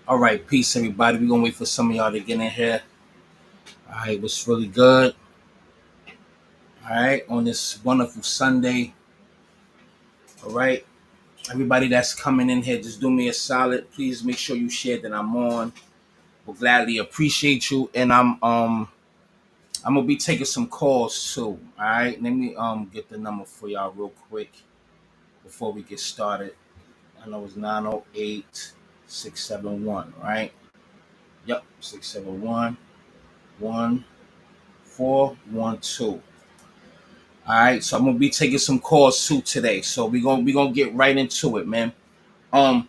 All right, peace, everybody. We're gonna wait for some of y'all to get in here. All right, what's really good? All right, on this wonderful Sunday. All right, everybody that's coming in here, just do me a solid. Please make sure you share that I'm on. We'll gladly appreciate you, and I'm gonna be taking some calls too. All right, let me get the number for y'all real quick before we get started. I know it's 908-671. Right? Yep, 671-1412. All right, so I'm gonna be taking some calls too today. So we gonna get right into it, man. Um,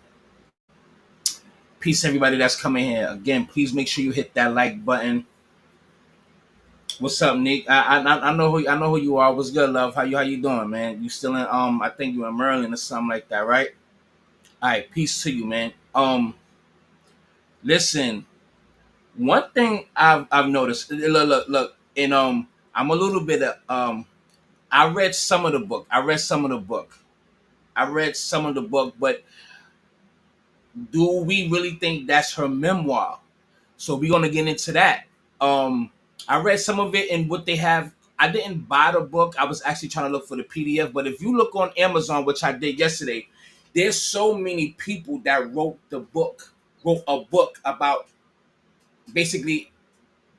Peace everybody that's coming here. Again, please make sure you hit that like button. What's up, Nick? I know who you are. What's good, love? How you doing, man? You still in I think you in Maryland or something like that, right? All right, peace to you, man. Listen, one thing I've noticed. Look, and I'm a little bit of I read some of the book. I read some of the book, but do we really think that's her memoir? So we're gonna get into that. I read some of it and what they have. I didn't buy the book. I was actually trying to look for the PDF. But if you look on Amazon, which I did yesterday, there's so many people that wrote a book about basically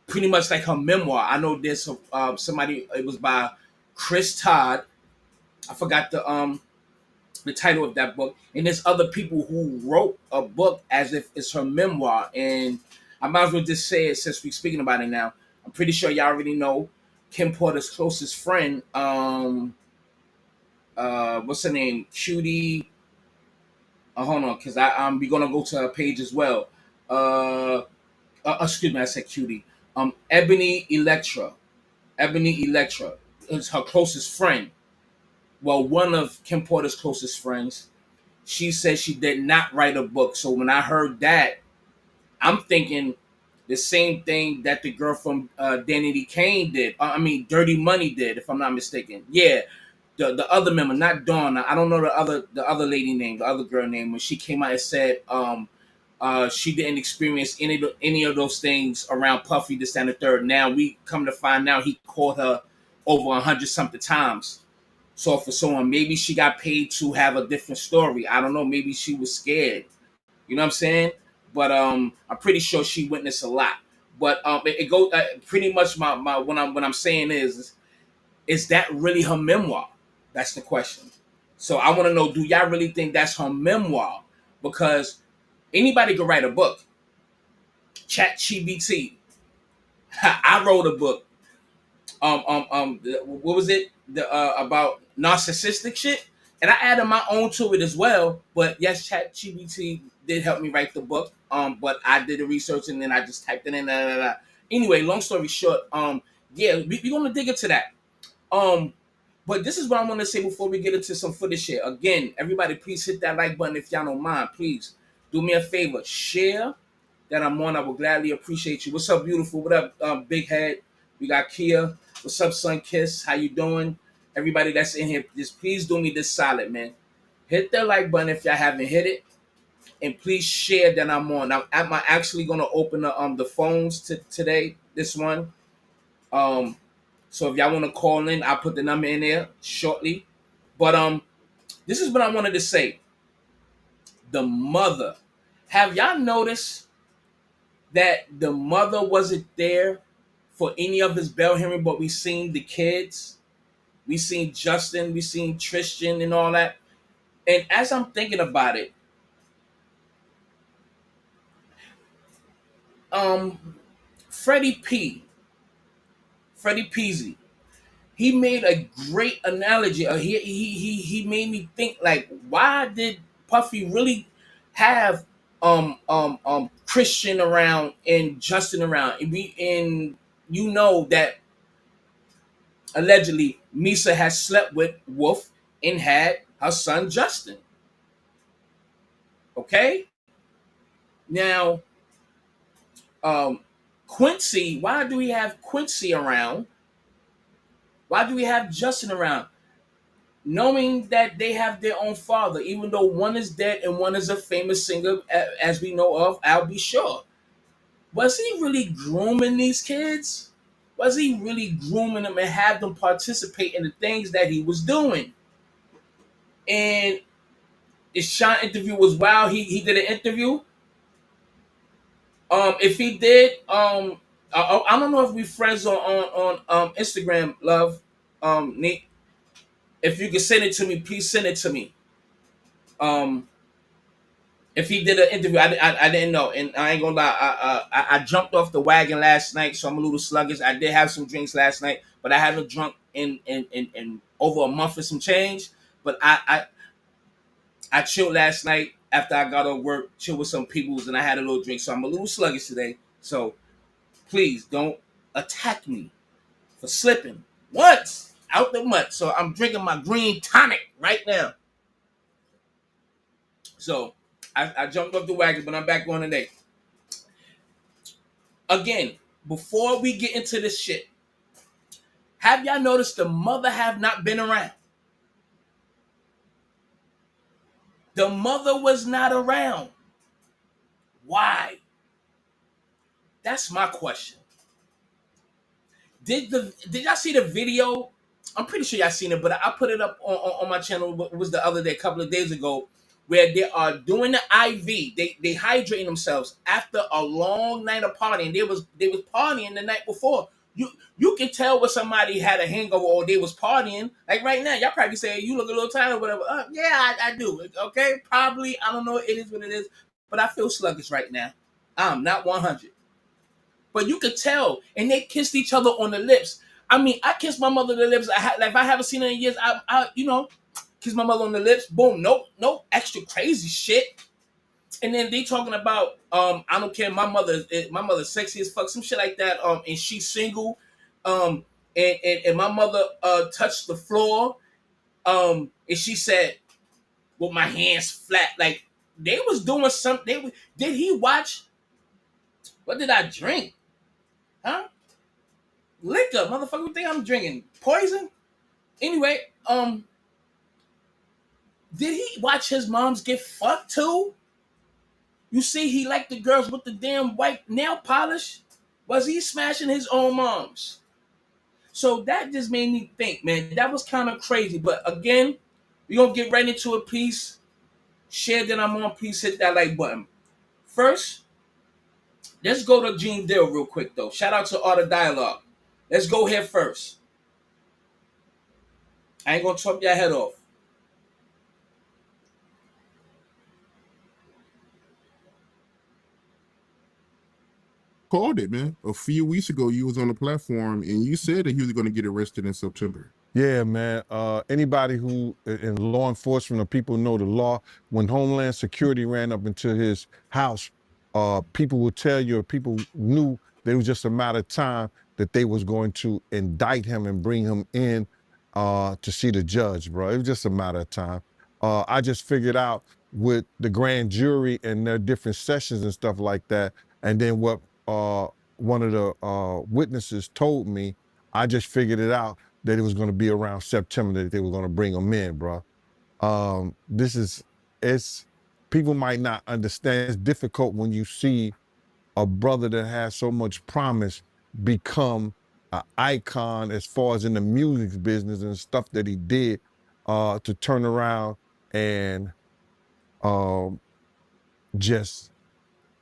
pretty much like her memoir. I know there's somebody. It was by Chris Todd. I forgot the title of that book, and there's other people who wrote a book as if it's her memoir. And I might as well just say it since we're speaking about it now. I'm pretty sure y'all already know Kim Porter's closest friend. What's her name? Cutie. Hold on, because we're gonna go to her page as well. Uh, Excuse me, I said Cutie. Ebony Electra. Ebony Electra is her closest friend. Well, one of Kim Porter's closest friends. She said she did not write a book. So when I heard that, I'm thinking the same thing that the girl from Danity Kane did. Dirty Money did, if I'm not mistaken. Yeah, the other member, not Dawn. I don't know the other lady name, the other girl name. When she came out and said she didn't experience any of those things around Puffy, this and the third. Now we come to find out he called her over 100 something times. So for someone, maybe she got paid to have a different story. I don't know. Maybe she was scared. You know what I'm saying? But I'm pretty sure she witnessed a lot. But it goes pretty much my what I'm saying is that really her memoir? That's the question. So I want to know: do y'all really think that's her memoir? Because anybody could write a book. Chat GBT. I wrote a book. What was it? The About narcissistic shit, and I added my own to it as well. But yes, ChatGPT did help me write the book. But I did the research and then I just typed it in. Anyway, long story short, yeah, we're gonna dig into that. Um, but this is what I want to say before we get into some footage here. Again, everybody, please hit that like button if y'all don't mind. Please do me a favor, share that I'm on. I will gladly appreciate you. What's up, beautiful? What up, big head? We got Kia. What's up, Sun Kiss? How you doing? Everybody that's in here, just please do me this solid, man. Hit that like button if y'all haven't hit it, and please share that I'm on. Now, am I actually gonna open the phones today? This one. Um, so if y'all want to call in, I'll put the number in there shortly. But this is what I wanted to say. The mother. Have y'all noticed that the mother wasn't there for any of his bail hearing, but we seen the kids, we seen Justin, we seen Tristan and all that. And as I'm thinking about it, um, Freddie P, Freddie Peasy, he made a great analogy. He made me think like, why did Puffy really have Christian around and Justin around? And you know that allegedly Misa had slept with Wolf and had her son Justin. Okay? Now, um, Quincy, why do we have Quincy around? Why do we have Justin around? knowing that they have their own father, even though one is dead and one is a famous singer, as we know of, I'll be sure. Was he really grooming these kids? Was he really grooming them and have them participate in the things that he was doing? And the Sean interview was wild. He did an interview. If he did, I don't know if we friends on Instagram, love. Nick, if you can send it to me, please send it to me. Um, if he did an interview, I didn't know, and I ain't gonna lie, I jumped off the wagon last night, so I'm a little sluggish. I did have some drinks last night, but I haven't drunk in over a month and some change. But I chilled last night after I got off work, chilled with some peoples, and I had a little drink, so I'm a little sluggish today. So please don't attack me for slipping once out the mud. So I'm drinking my green tonic right now. So I jumped off the wagon, but I'm back on today. Again, before we get into this shit, have y'all noticed the mother have not been around? The mother was not around. Why? That's my question. Did y'all see the video? I'm pretty sure y'all seen it, but I put it up on my channel. It was the other day, a couple of days ago, where they are doing the IV. They hydrating themselves after a long night of partying. They was partying the night before. You can tell when somebody had a hangover or they was partying. Like right now, y'all probably say you look a little tired or whatever. Yeah, I do. Okay, probably. I don't know. It is what it is. But I feel sluggish right now. I'm not 100. But you could tell, and they kissed each other on the lips. I mean, I kissed my mother on the lips. Like if I haven't seen her in years, I kiss my mother on the lips. Boom, no extra crazy shit. And then they talking about I don't care. My mother's sexy as fuck, some shit like that. And she's single. Um, and my mother touched the floor. And she said, with my hands flat, like they was doing something. Did he watch? What did I drink? Huh? Liquor, motherfucker. What think I'm drinking? Poison? Anyway, did he watch his moms get fucked too? You see, he liked the girls with the damn white nail polish. Was he smashing his own moms? So that just made me think, man, that was kind of crazy. But again, we gonna get right into a piece. Share that I'm on. Please hit that like button. First, let's go to Gene Dill real quick though. Shout out to Art of Dialogue. Let's go here first. I ain't gonna chop your head off. Called it, man. A few weeks ago, you was on the platform and you said that he was going to get arrested in September. Yeah, man. Anybody who in law enforcement or people know the law, when Homeland Security ran up into his house, people will tell you, or people knew that it was just a matter of time that they was going to indict him and bring him in to see the judge, bro. It was just a matter of time. I just figured out with the grand jury and their different sessions and stuff like that, and then what one of the witnesses told me, I just figured it out that it was going to be around September that they were going to bring him in, bro. It's people might not understand. It's difficult when you see a brother that has so much promise become an icon as far as in the music business and stuff that he did, to turn around and um, just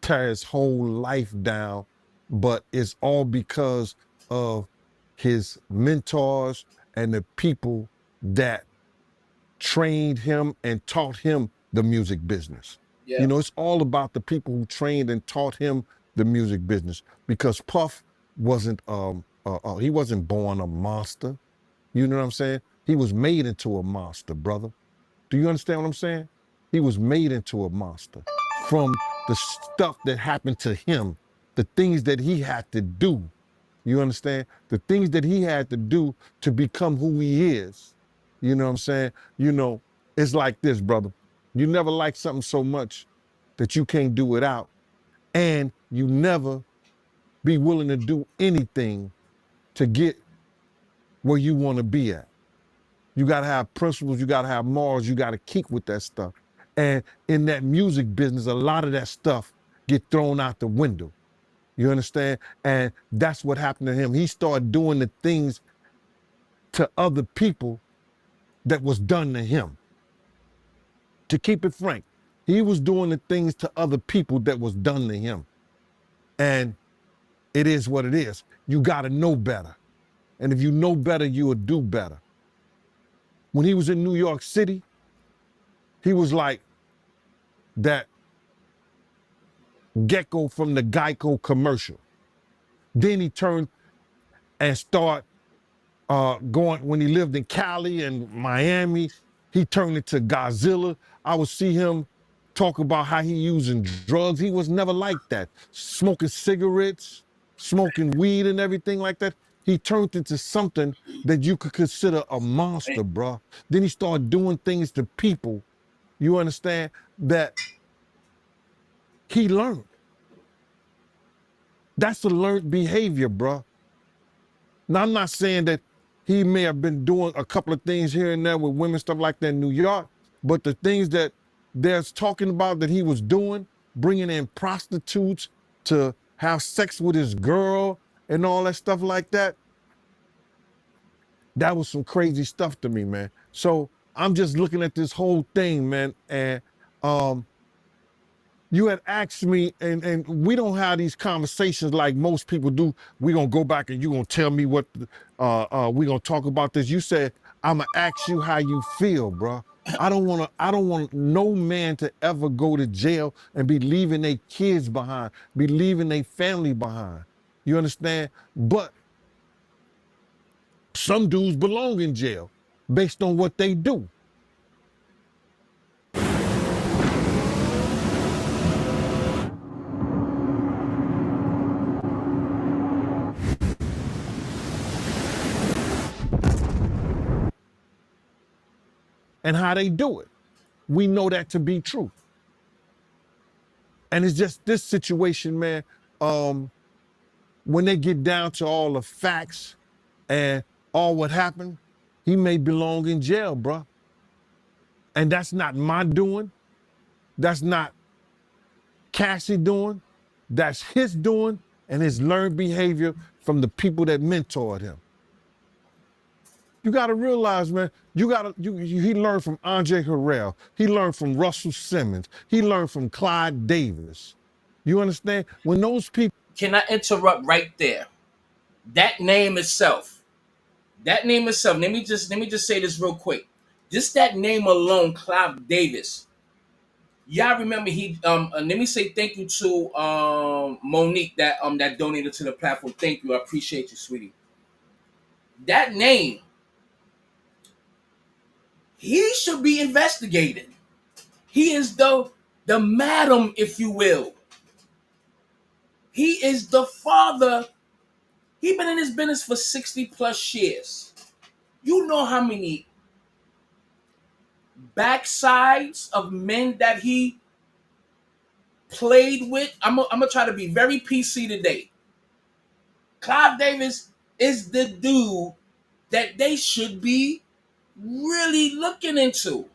tear his whole life down. But it's all because of his mentors and the people that trained him and taught him the music business. Yeah. You know, it's all about the people who trained and taught him the music business, because Puff wasn't he wasn't born a monster. You know what I'm saying? He was made into a monster, brother. Do you understand what I'm saying? He was made into a monster from the stuff that happened to him, the things that he had to do. You understand? The things that he had to do to become who he is. You know what I'm saying? You know, it's like this, brother. You never like something so much that you can't do without, and you never be willing to do anything to get where you want to be at. You got to have principles. You got to have morals. You got to keep with that stuff. And in that music business, a lot of that stuff get thrown out the window. You understand? And that's what happened to him. He started doing the things to other people that was done to him. To keep it frank, he was doing the things to other people that was done to him. And it is what it is. You got to know better. And if you know better, you will do better. When he was in New York City, he was like that gecko from the Geico commercial. Then he turned and started going, when he lived in Cali and Miami, he turned into Godzilla. I would see him talk about how he using drugs. He was never like that. Smoking cigarettes, smoking weed and everything like that. He turned into something that you could consider a monster, bruh. Then he started doing things to people, you understand, that he learned. That's a learned behavior, bruh. Now, I'm not saying that he may have been doing a couple of things here and there with women, stuff like that in New York, but the things that there's talking about that he was doing, bringing in prostitutes to have sex with his girl and all that stuff like that, that was some crazy stuff to me, man. So I'm just looking at this whole thing, man, and you had asked me, and we don't have these conversations like most people do. We're gonna go back and you're gonna tell me what we're gonna talk about this. You said, I'm gonna ask you how you feel, bro. I don't want no man to ever go to jail and be leaving their kids behind, be leaving their family behind. You understand? But some dudes belong in jail based on what they do. And how they do it. We know that to be true. And it's just this situation, man, when they get down to all the facts and all what happened, he may belong in jail, bro. And that's not my doing. That's not Cassie doing. That's his doing and his learned behavior from the people that mentored him. You got to realize, man, he learned from Andre Harrell. He learned from Russell Simmons. He learned from Clyde Davis. You understand? When those people... Can I interrupt right there? That name itself, let me just say this real quick. Just that name alone, Clyde Davis. Y'all remember let me say thank you to Monique that donated to the platform. Thank you. I appreciate you, sweetie. That name, he should be investigated. He is the madam, if you will. He is the father. He been in this business for 60 plus years. You know how many backsides of men that he played with? I'm gonna try to be very PC today. Clive Davis is the dude that they should be really looking into.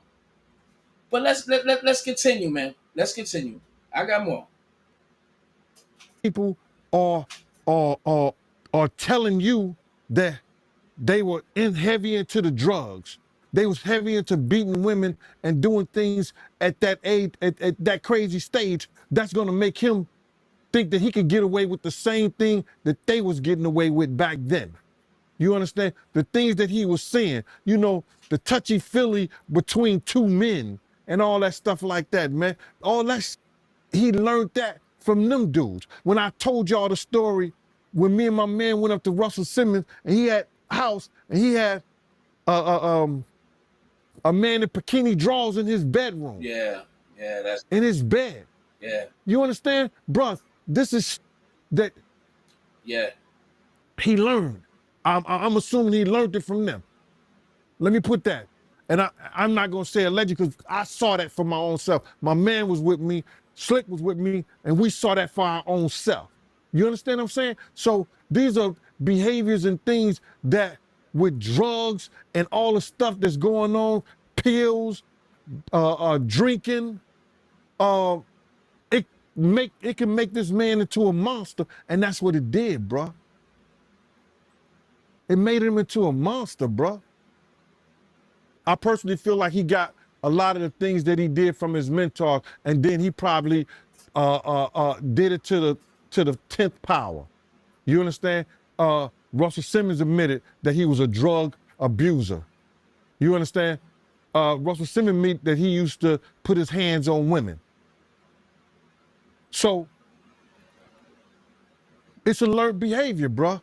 But let's continue, man. Let's continue. I got more. People are telling you that they were heavy into the drugs. They was heavy into beating women and doing things at that age, at that crazy stage. That's gonna make him think that he could get away with the same thing that they was getting away with back then. You understand? The things that he was saying, you know, the touchy-feely between two men and all that stuff like that, man. All that, he learned that from them dudes. When I told y'all the story, when me and my man went up to Russell Simmons and he had a house and he had a man in bikini drawers in his bedroom. Yeah, that's in his bed. Yeah. You understand? Bruh, this is that he learned. I'm assuming he learned it from them. Let me put that. And I'm not gonna say alleged because I saw that for my own self. My man was with me, Slick was with me, and we saw that for our own self. You understand what I'm saying? So these are behaviors and things that with drugs and all the stuff that's going on, pills, drinking, uh, it can make this man into a monster, and that's what it did, bruh. It made him into a monster, bruh. I personally feel like he got a lot of the things that he did from his mentor, and then he probably did it to the 10th power. You understand? Russell Simmons admitted that he was a drug abuser. You understand? Russell Simmons admitted that he used to put his hands on women. So it's a learned behavior, bruh.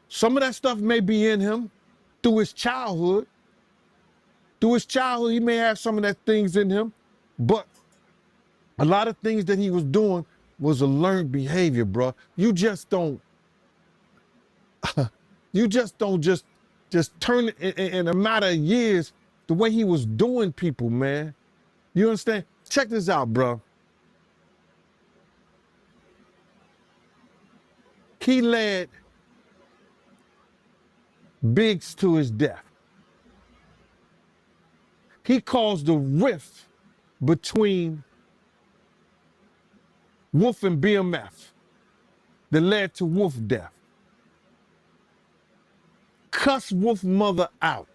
Some of that stuff may be in him through his childhood. Through his childhood, he may have some of that things in him, but a lot of things that he was doing was a learned behavior, bruh. You just don't just turn it in a matter of years the way he was doing people, man. You understand? Check this out, bruh. He led Biggs to his death. He caused a rift between Wolf and BMF that led to Wolf death. Cussed Wolf mother out.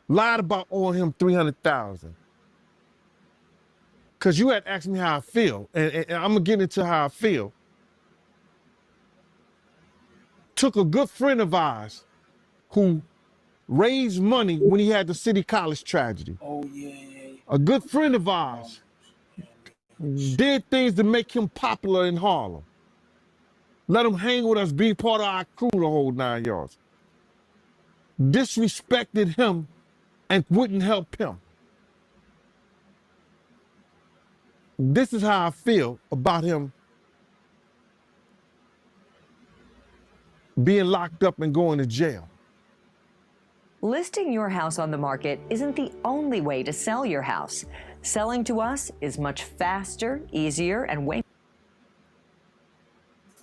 Lied about owing him $300,000. Cause you had asked me how I feel, and I'm gonna get into how I feel. Took a good friend of ours who raised money when he had the City College tragedy. Oh yeah. A good friend of ours did things to make him popular in Harlem. Let him hang with us, be part of our crew the whole 9 yards. Disrespected him and wouldn't help him. This is how I feel about him being locked up and going to jail. Listing your house on the market isn't the only way to sell your house. Selling to us is much faster, easier, and way.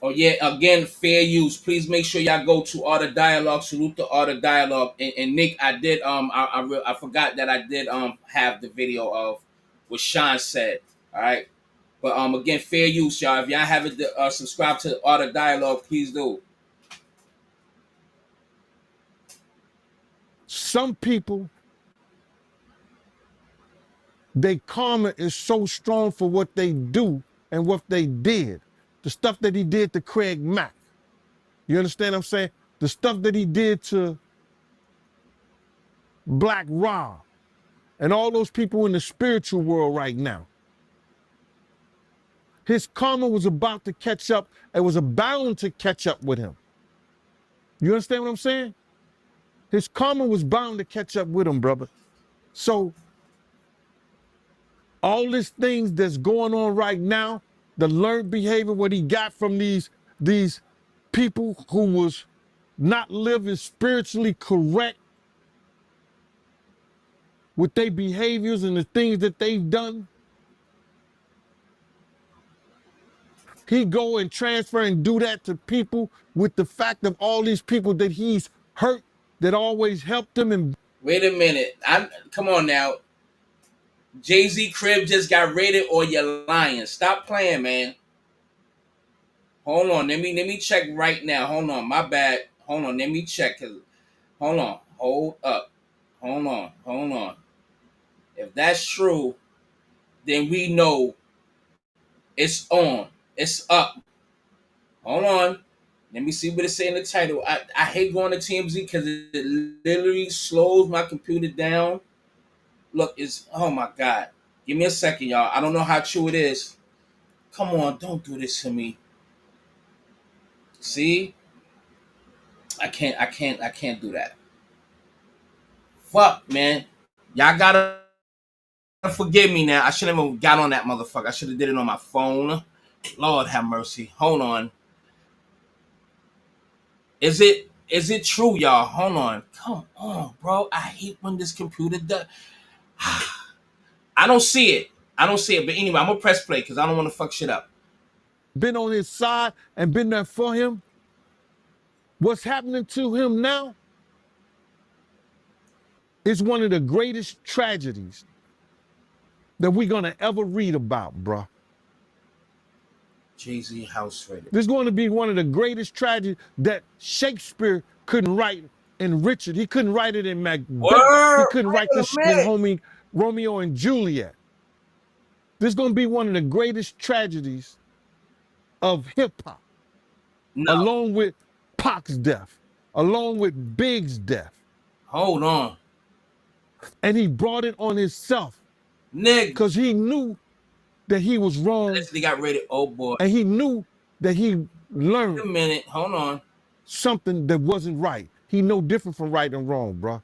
Oh yeah, again, fair use. Please make sure y'all go to Art of Dialogue. Salute the Art of Dialogue. And Nick, I did I forgot that I did have the video of what Sean said. All right. But again, fair use, y'all. If y'all haven't subscribed to Art of Dialogue, please do. Some people, their karma is so strong for what they do and what they did. The stuff that he did to Craig Mack. You understand what I'm saying? The stuff that he did to Black Rob and all those people in the spiritual world right now. His karma was about to catch up. It was bound to catch up with him. You understand what I'm saying? His karma was bound to catch up with him, brother. So all these things that's going on right now, the learned behavior, what he got from these people who was not living spiritually correct with their behaviors and the things that they've done. He go and transfer and do that to people with the fact of all these people that he's hurt that always helped him. And wait a minute. Come on now. Jay-Z crib just got raided, or you're lying. Stop playing, man. Hold on. Let me check right now. Hold on. My bad. Hold on. Let me check. Hold on. Hold up. Hold on. If that's true, then we know it's on. It's up. Hold on. Let me see what it say in the title. I hate going to TMZ because it literally slows my computer down. Look, oh my God. Give me a second, y'all. I don't know how true it is. Come on, don't do this to me. See? I can't do that. Fuck, man. Y'all gotta forgive me now. I shouldn't have even got on that motherfucker. I should have did it on my phone. Lord have mercy. Hold on. Is it true, y'all? Hold on. Come on, bro. I hate when this computer does. I don't see it. But anyway, I'm gonna press play because I don't want to fuck shit up. been on his side and been there for him. What's happening to him now is one of the greatest tragedies that we're gonna ever read about, bruh. Jay-Z house raided. This is going to be one of the greatest tragedies that Shakespeare couldn't write in Richard. He couldn't write it in Macbeth. Word. He couldn't write Wait a this shit in minute. Romeo and Juliet. This is going to be one of the greatest tragedies of hip hop, No. along with Pac's death, along with Big's death. Hold on. And he brought it on himself Nigga. because he knew that he was wrong. They got raided. Oh boy. And he knew that he learned Wait a minute. Hold on. something that wasn't right. He know different from right and wrong, bro.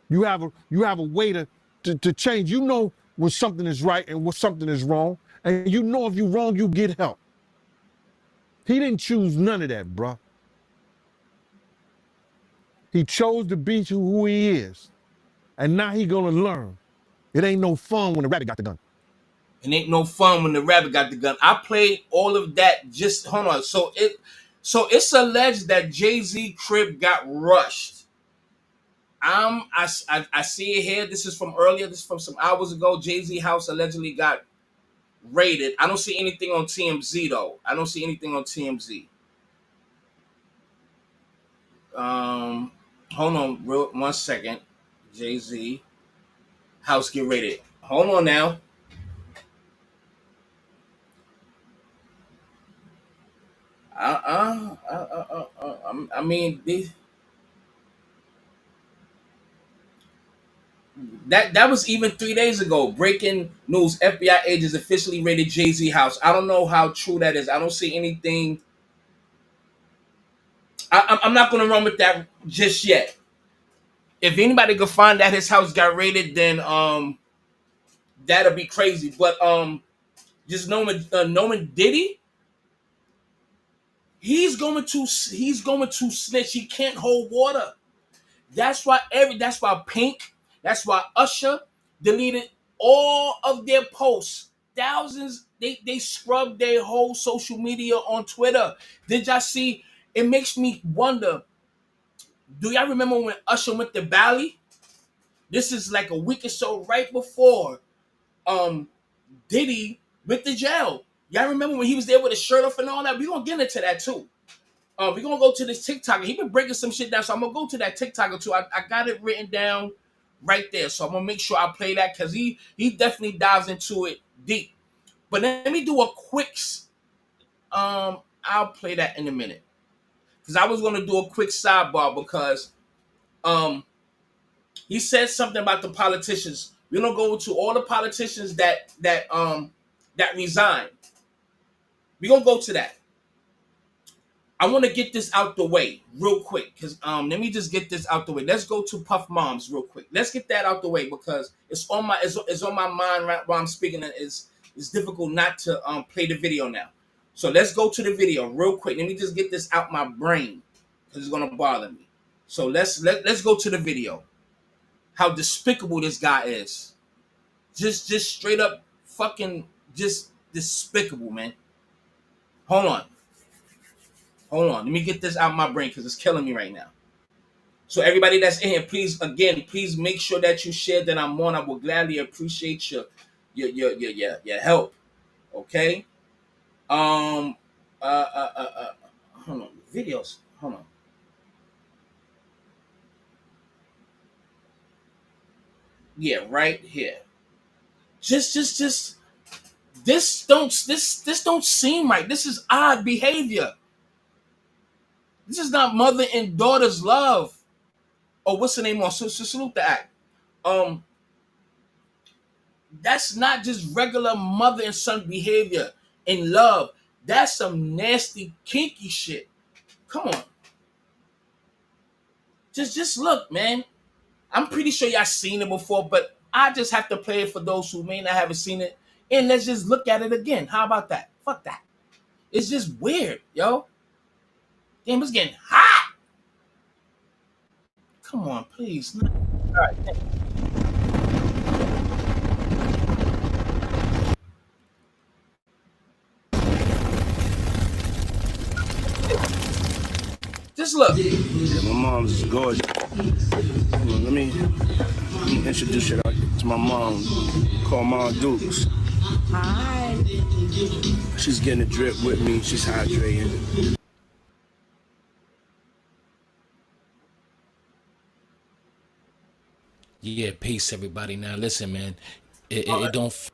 You have a way to change. You know when something is right and when something is wrong. And you know if you're wrong, you get help. He didn't choose none of that, bro. He chose to be who he is. And now he gonna learn. It ain't no fun when the rabbit got the gun. It ain't no fun when the rabbit got the gun. I played all of that. Just hold on. So it's alleged that Jay-Z crib got rushed. I see it here. This is from earlier. This is from some hours ago. Jay-Z house allegedly got raided. I don't see anything on TMZ though. I don't see anything on TMZ. Hold on, 1 second. Jay-Z house get raided. Hold on now. I mean, that was even 3 days ago. Breaking news: FBI agents officially raided Jay-Z house. I don't know how true that is. I don't see anything. I'm not gonna run with that just yet. If anybody could find that his house got raided, then that'll be crazy. But just knowing Diddy. He's going to snitch. He can't hold water. That's why Pink, that's why Usher deleted all of their posts. Thousands, they scrubbed their whole social media on Twitter. Did y'all see? It makes me wonder. Do y'all remember when Usher went to Bali? This is like a week or so right before Diddy went to jail. Y'all remember when he was there with his shirt off and all that? We're going to get into that too. We're going to go to this TikTok. He been breaking some shit down, so I'm going to go to that TikTok too. I got it written down right there, so I'm going to make sure I play that because he definitely dives into it deep. But let me do a quick... I'll play that in a minute. Because I was going to do a quick sidebar because he said something about the politicians. We're going to go to all the politicians that resigned. We're going to go to that. I want to get this out the way real quick because let me just get this out the way. Let's go to Puff Moms real quick. Let's get that out the way because it's on my mind right while I'm speaking. It's difficult not to play the video now. So let's go to the video real quick. Let me just get this out my brain because it's gonna bother me. So let's go to the video. How despicable this guy is. Just straight up fucking just despicable, man. Hold on. Let me get this out my brain because it's killing me right now. So everybody that's in here, please make sure that you share that I'm on. I will gladly appreciate your help. Okay. Hold on. Videos. Hold on. Yeah, right here. Just this don't seem right. This is odd behavior. This is not mother and daughter's love. Oh, what's the name on? Salute the act. That's not just regular mother and son behavior in love. That's some nasty, kinky shit. Come on. Just look, man. I'm pretty sure y'all seen it before, but I just have to play it for those who may not haven't seen it. And let's just look at it again. How about that? Fuck that. It's just weird, yo. Damn, it's getting hot. Come on, please. All right. Just look. Yeah, my mom's is gorgeous. Let me introduce you to my mom, called Mom Dukes. Hi. She's getting a drip with me. She's hydrating. Yeah, peace, everybody. Now, listen, man. It don't.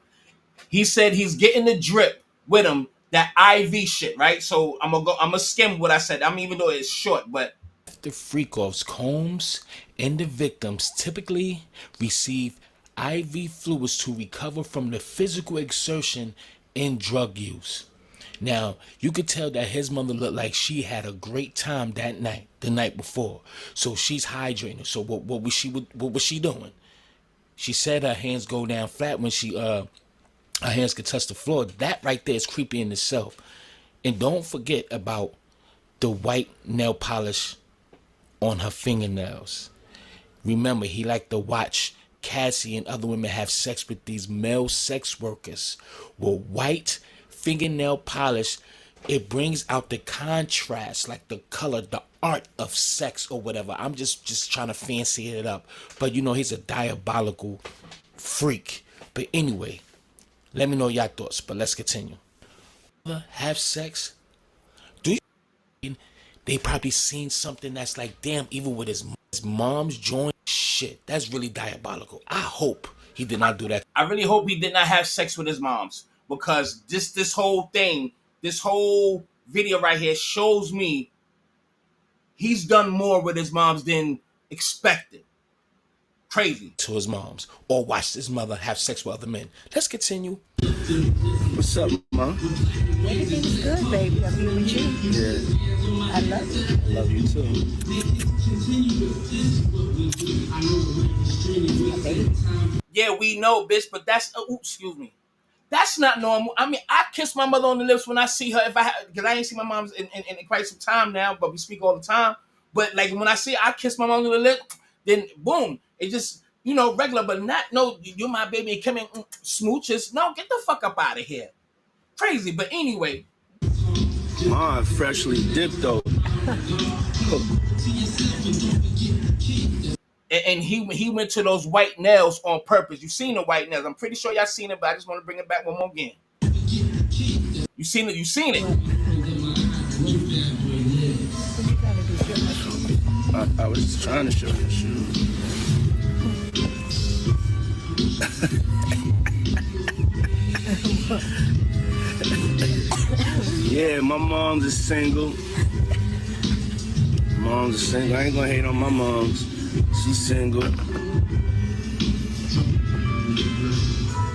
He said he's getting the drip with him, that IV shit, right? So I'm gonna skim what I said. I mean, even though it's short, but After freak-offs, Combs and the victims typically receive IV fluids to recover from the physical exertion and drug use. Now, you could tell that his mother looked like she had a great time that night, the night before. So she's hydrating. So what was she doing? She said her hands go down flat when her hands could touch the floor. That right there is creepy in itself. And don't forget about the white nail polish on her fingernails. Remember, he liked to watch Cassie and other women have sex with these male sex workers. Well, white fingernail polish, it brings out the contrast, like the color, the art of sex or whatever. I'm just trying to fancy it up. But you know, he's a diabolical freak. But anyway, let me know your thoughts, but let's continue. Have sex? Do you? They probably seen something that's like, damn, even with his mom's joint, shit, that's really diabolical. I hope he did not do that. I really hope he did not have sex with his moms, because this whole thing, this whole video right here shows me he's done more with his moms than expected. Crazy. To his moms, or watched his mother have sex with other men. Let's continue. What's up, Mom? Everything's good, baby. I'm here with you. Yeah, I love you. I love you too. My baby. Yeah, we know, bitch, but that's excuse me. That's not normal. I mean, I kiss my mother on the lips when I see her. Because I ain't seen my mom in quite some time now, but we speak all the time. But like when I see her, I kiss my mom on the lip, then boom, it just, you know, regular, but not no, you're my baby and come in smooches. No, get the fuck up out of here. Crazy, but anyway. Mom freshly dipped though. And he went to those white nails on purpose. You seen the white nails. I'm pretty sure y'all seen it, but I just want to bring it back one more again. You seen it? You seen it? I was just trying to show you shoes. Yeah, my mom's is single. Mom's is single. I ain't gonna hate on my mom's. She's single.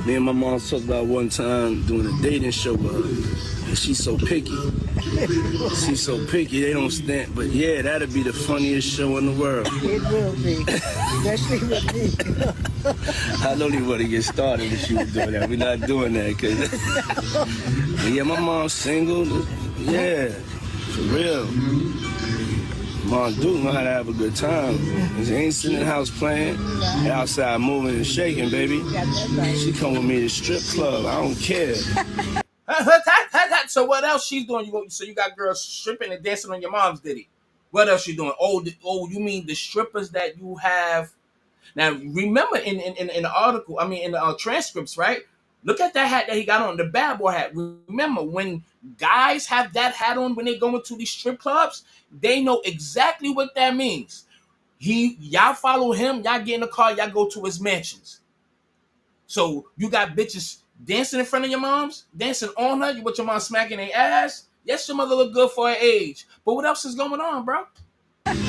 Me and my mom talked about one time doing a dating show with her. And she's so picky. She's so picky, they don't stand. But yeah, that'd be the funniest show in the world. It will be, especially with me. I don't even want to get started if she was doing that. We're not doing that, cause yeah, my mom's single. Yeah, for real. Mom Duke know how to have a good time. She ain't sitting in the house playing. They outside moving and shaking, baby. She come with me to the strip club. I don't care. So what else she's doing? So you got girls stripping and dancing on your mom's Diddy. What else you doing? Oh, you mean the strippers that you have? Now remember in the article, I mean in the transcripts, right? Look at that hat that he got on, the bad boy hat. Remember when guys have that hat on when they go into these strip clubs, they know exactly what that means. Y'all follow him, y'all get in the car, y'all go to his mansions. So you got bitches dancing in front of your moms, dancing on her, with your mom smacking their ass. Yes, your mother look good for her age. But what else is going on, bro?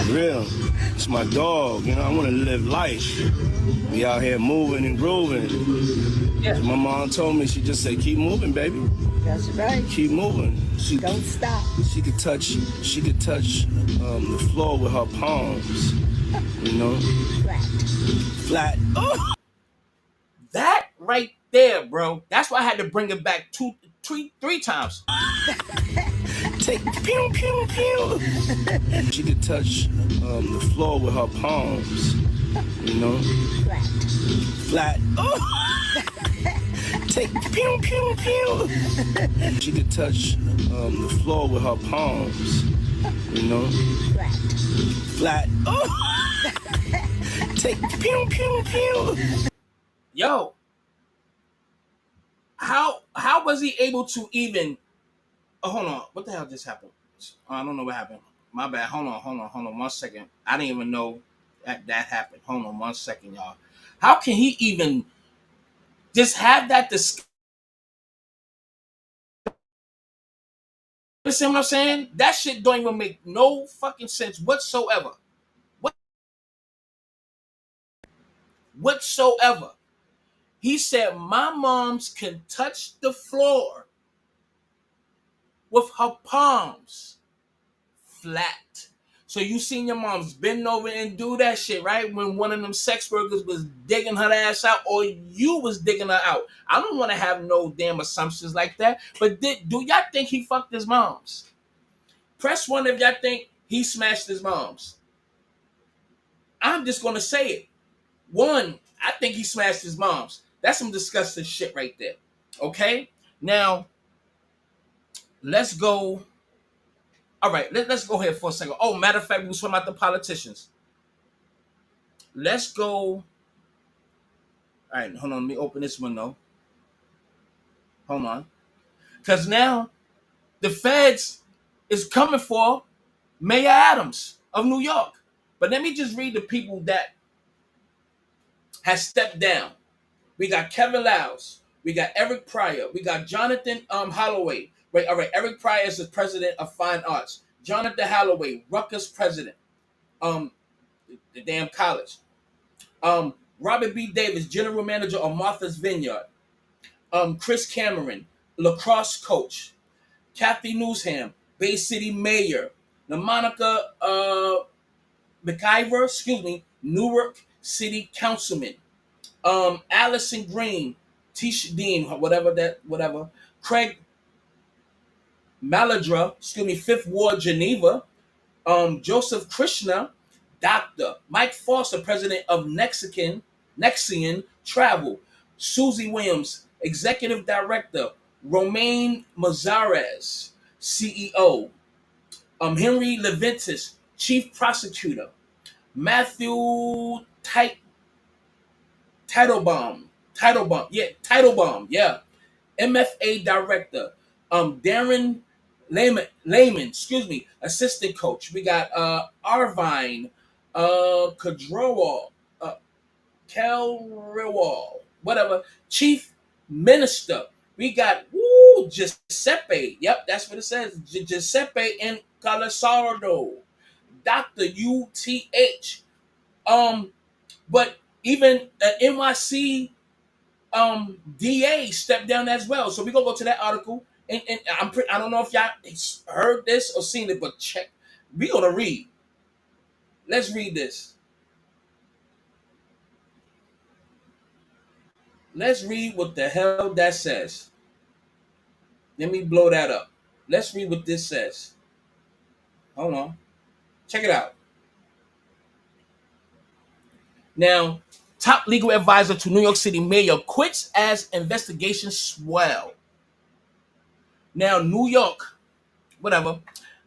Real. It's my dog, you know, I want to live life. We out here moving and grooving. Yeah. So my mom told me, she just said, keep moving, baby. That's right. Keep moving. Don't stop. She could touch the floor with her palms, you know? Flat. Oh! That right there, bro. That's why I had to bring it back three times. Take pew pew pew. She could touch the floor with her palms, you know? Flat. Oh! Take pew pew pew. She could touch the floor with her palms, You know? Flat. Flat. Oh! Take pew pew pew. Yo, how was he able to even? Oh, hold on. What the hell just happened? I don't know what happened. My bad. Hold on 1 second. I didn't even know that happened. Hold on 1 second, y'all. How can he even just have that discussion? You see what I'm saying? That shit don't even make no fucking sense whatsoever. Whatsoever. He said my moms can touch the floor with her palms flat. So you seen your moms bend over and do that shit, right? When one of them sex workers was digging her ass out, or you was digging her out. I don't want to have no damn assumptions like that. But do y'all think he fucked his moms? Press one if y'all think he smashed his moms. I'm just gonna say it. One, I think he smashed his moms. That's some disgusting shit right there. Okay? Now, let's go. All right, let's go here for a second. Oh, matter of fact, we was talking about the politicians. Let's go. All right, hold on. Let me open this window. Hold on. Because now the feds is coming for Mayor Adams of New York. But let me just read the people that has stepped down. We got Kevin Louse. We got Eric Pryor. We got Jonathan Holloway. Wait, all right. Eric Pryor is the president of Fine Arts. Jonathan Holloway, Rutgers president. The damn college. Robert B. Davis, general manager of Martha's Vineyard. Chris Cameron, lacrosse coach. Kathy Newsham, Bay City mayor. Monica McIver, Newark city councilman. Allison Green, Tisha Dean, whatever. Craig Maladra, Fifth Ward, Geneva. Joseph Krishna, doctor. Mike Foster, president of Nexian Travel. Susie Williams, executive director. Romaine Mazares, CEO. Henry Leventis, chief prosecutor. Matthew Titlebaum, yeah. MFA director. Darren Lehman, assistant coach. We got Arvine, Kadrowal, Kelrewal, whatever, chief minister. We got Giuseppe. Yep, that's what it says. Giuseppe in Calasardo, Dr. UTH. But even NYC DA stepped down as well. So we're gonna go to that article, and I don't know if y'all heard this or seen it, but check. We're gonna read. Let's read this. Let's read what the hell that says. Let me blow that up. Let's read what this says. Hold on. Check it out. Now, top legal advisor to New York City mayor quits as investigations swell. Now, New York, whatever.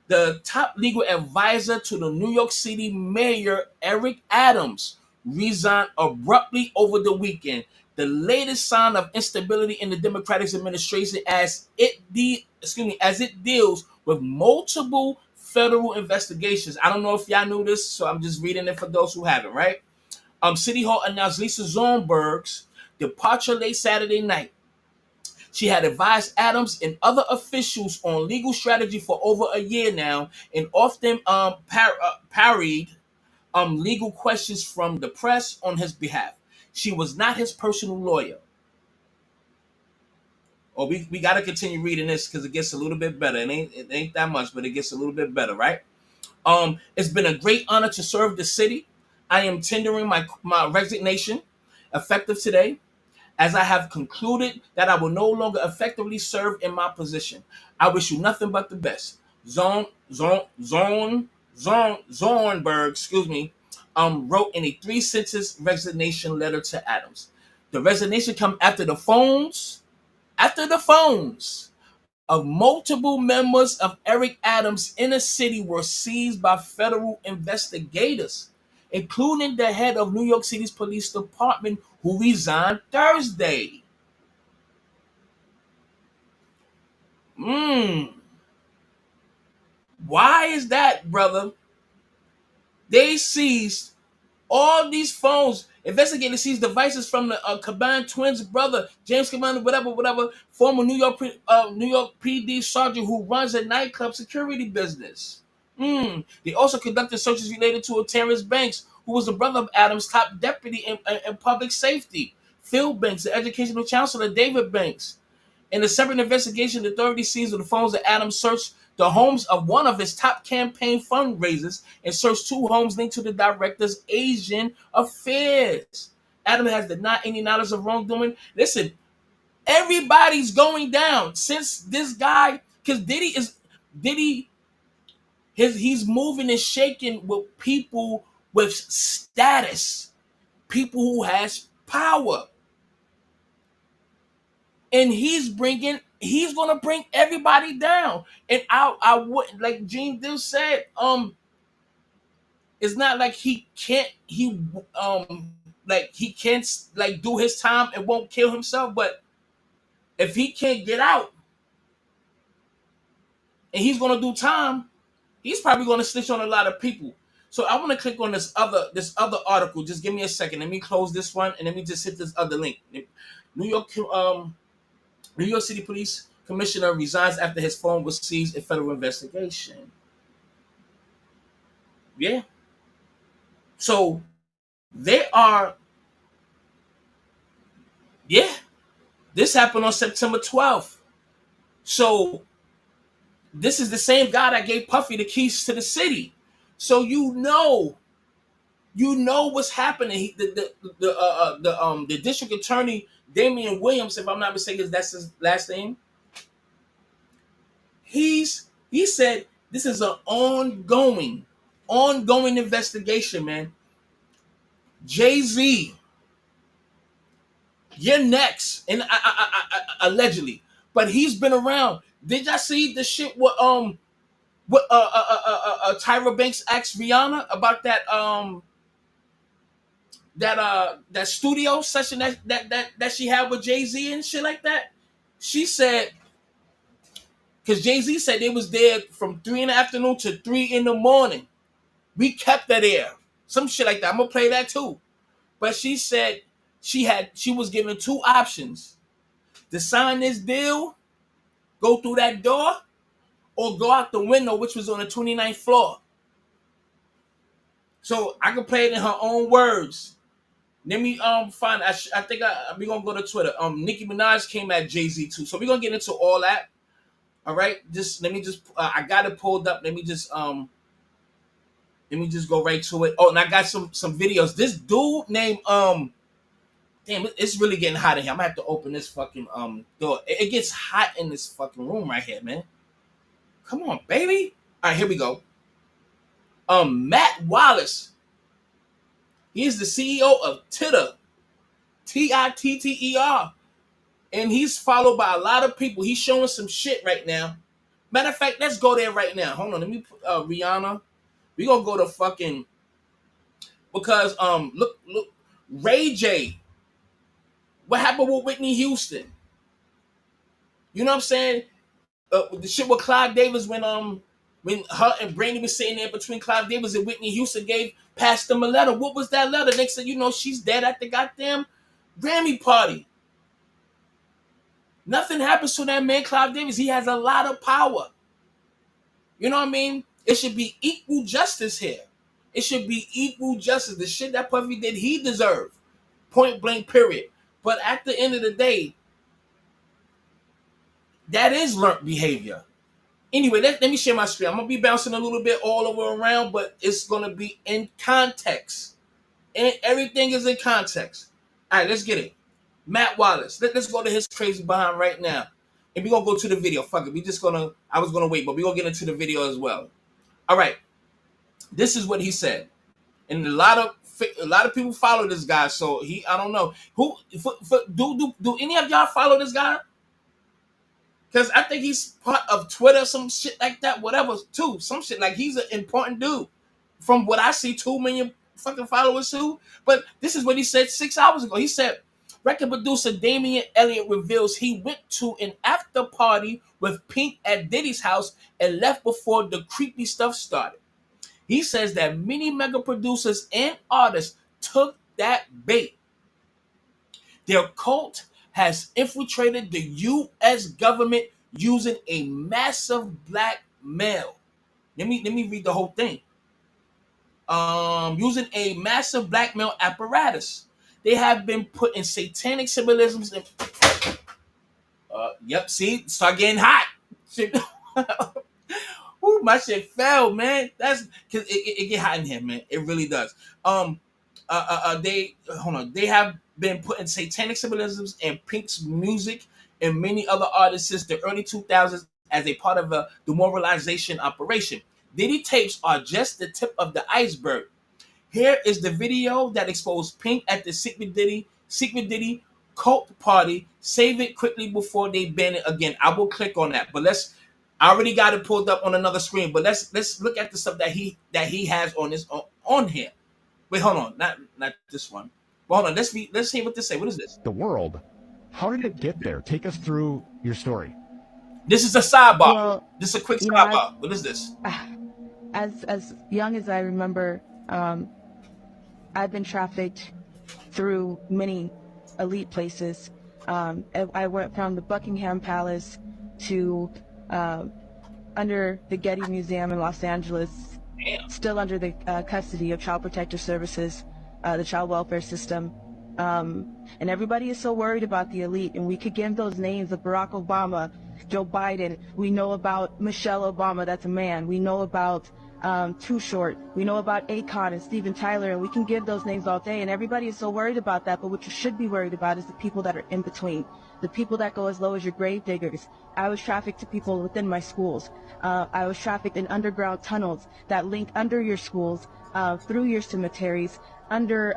The top legal advisor to the New York City mayor, Eric Adams, resigned abruptly over the weekend. The latest sign of instability in the Democratic administration as it deals with multiple federal investigations. I don't know if y'all knew this, so I'm just reading it for those who haven't, right? City Hall announced Lisa Zornberg's departure late Saturday night. She had advised Adams and other officials on legal strategy for over a year now, and often parried legal questions from the press on his behalf. She was not his personal lawyer. Oh, we got to continue reading this because it gets a little bit better. It ain't that much, but it gets a little bit better, right? It's been a great honor to serve the city. I am tendering my resignation effective today, as I have concluded that I will no longer effectively serve in my position. I wish you nothing but the best. Zornberg, wrote in a 3-sentence resignation letter to Adams. The resignation come after the phones of multiple members of Eric Adams' inner city were seized by federal investigators, including the head of New York City's police department, who resigned Thursday. Why is that, brother? They seized all these phones. Investigators seized devices from the Caban twins' brother, James Caban, whatever, former New York PD sergeant who runs a nightclub security business. They also conducted searches related to Terrence Banks, who was the brother of Adams' top deputy in public safety, Phil Banks, the educational counselor David Banks. In a separate investigation, the authorities seized the phones of Adams, searched the homes of one of his top campaign fundraisers, and searched 2 homes linked to the director's Asian affairs. Adams has denied any knowledge of wrongdoing. Listen, everybody's going down since this guy, because Diddy, he's moving and shaking with people with status, people who has power. And he's gonna bring everybody down. And I would, like Gene Dill said, it's not like he can't do his time and won't kill himself, but if he can't get out and he's gonna do time, he's probably gonna snitch on a lot of people. So I want to click on this other article. Just give me a second. Let me close this one and let me just hit this other link. New York City Police Commissioner resigns after his phone was seized in federal investigation. Yeah. So they are, yeah. This happened on September 12th. So this is the same guy that gave Puffy the keys to the city. So you know what's happening. The district attorney Damian Williams, if I'm not mistaken, that's his last name. He said this is an ongoing investigation, man. Jay-Z, you're next, and allegedly, but he's been around. Did y'all see the shit with Tyra Banks asked Rihanna about that studio session that she had with Jay-Z and shit like that? She said, because Jay-Z said they was there from 3 in the afternoon to 3 in the morning. We kept her there. Some shit like that. I'm gonna play that too. But she said she was given 2 options: to sign this deal, go through that door, or go out the window, which was on the 29th floor. So I can play it in her own words. Let me find. I think we gonna go to Twitter. Nicki Minaj came at Jay-Z too, so we're gonna get into all that. All right, I got it pulled up. Let me just go right to it. Oh, and I got some videos. This dude named damn, it's really getting hot in here. I'm gonna have to open this fucking door. It gets hot in this fucking room right here, man. Come on, baby. All right, here we go. Matt Wallace. He is the CEO of Titter, Titter, and he's followed by a lot of people. He's showing some shit right now. Matter of fact, let's go there right now. Hold on, let me put Rihanna. We gonna go to fucking, because look, Ray J. What happened with Whitney Houston? You know what I'm saying? The shit with Clive Davis when her and Brandy was sitting there between Clive Davis and Whitney Houston, passed them a letter. What was that letter? Next thing you know, she's dead at the goddamn Grammy party. Nothing happens to that man, Clive Davis. He has a lot of power. You know what I mean? It should be equal justice here. It should be equal justice. The shit that Puffy did, he deserved. Point blank, period. But at the end of the day, that is learned behavior. Anyway, let me share my screen. I'm going to be bouncing a little bit all over around, but it's going to be in context. And everything is in context. All right, let's get it. Matt Wallace. Let's go to his crazy behind right now. And we're going to go to the video. Fuck it. I was going to wait, but we're going to get into the video as well. All right. This is what he said. And a lot of people follow this guy, so I don't know. Do any of y'all follow this guy? Because I think he's part of Twitter, some shit like that, whatever, too. Some shit like he's an important dude. From what I see, 2 million fucking followers too. But this is what he said 6 hours ago. He said, record producer Damian Elliott reveals he went to an after party with Pink at Diddy's house and left before the creepy stuff started. He says that many mega producers and artists took that bait. Their cult has infiltrated the U.S. government using a massive blackmail. Let me read the whole thing. Using a massive blackmail apparatus. They have been putting satanic symbolisms in. Yep, see, start getting hot. Shit. Ooh, my shit fell, man. That's because it get hot in here, man. It really does. They have been putting satanic symbolisms in Pink's music and many other artists since the early 2000s as a part of a demoralization operation. Diddy tapes are just the tip of the iceberg. Here is the video that exposed Pink at the Secret Diddy cult party. Save it quickly before they ban it again. I will click on that, but I already got it pulled up on another screen. But let's look at the stuff that he has on here. Wait, hold on, not this one. But hold on, let's see what this say. What is this? The world. How did it get there? Take us through your story. This is a sidebar. Well, This is a quick you know, sidebar. What is this? as young as I remember, I've been trafficked through many elite places. I went from the Buckingham Palace to under the Getty Museum in Los Angeles, still under the custody of Child Protective Services, the child welfare system. And everybody is so worried about the elite, and we could give those names of Barack Obama, Joe Biden. We know about Michelle Obama, that's a man. We know about Too Short. We know about Akon and Steven Tyler, and we can give those names all day, and everybody is so worried about that. But what you should be worried about is the people that are in between, the people that go as low as your grave diggers. I was trafficked to people within my schools. I was trafficked in underground tunnels that link under your schools, through your cemeteries, under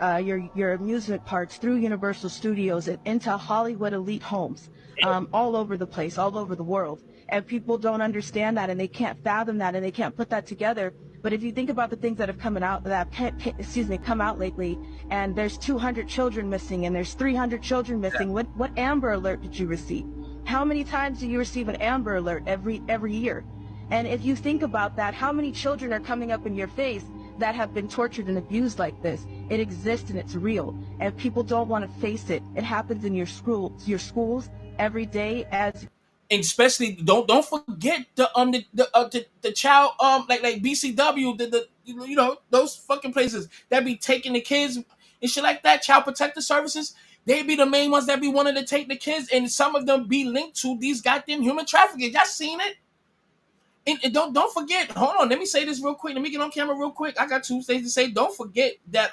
your amusement parks, through Universal Studios, and into Hollywood elite homes, all over the place, all over the world. And people don't understand that, and they can't fathom that, and they can't put that together. But if you think about the things that have come out lately, and there's 200 children missing, and there's 300 children missing. What Amber Alert did you receive? How many times do you receive an Amber Alert every year? And if you think about that, how many children are coming up in your face that have been tortured and abused like this? It exists and it's real, and people don't want to face it. It happens in your schools every day. As And especially don't forget the child like BCW, those fucking places that be taking the kids and shit like that. Child Protective Services, they be the main ones that be wanting to take the kids, and some of them be linked to these goddamn human trafficking. Y'all seen it? And don't forget. Hold on, let me say this real quick. Let me get on camera real quick. I got two things to say. Don't forget that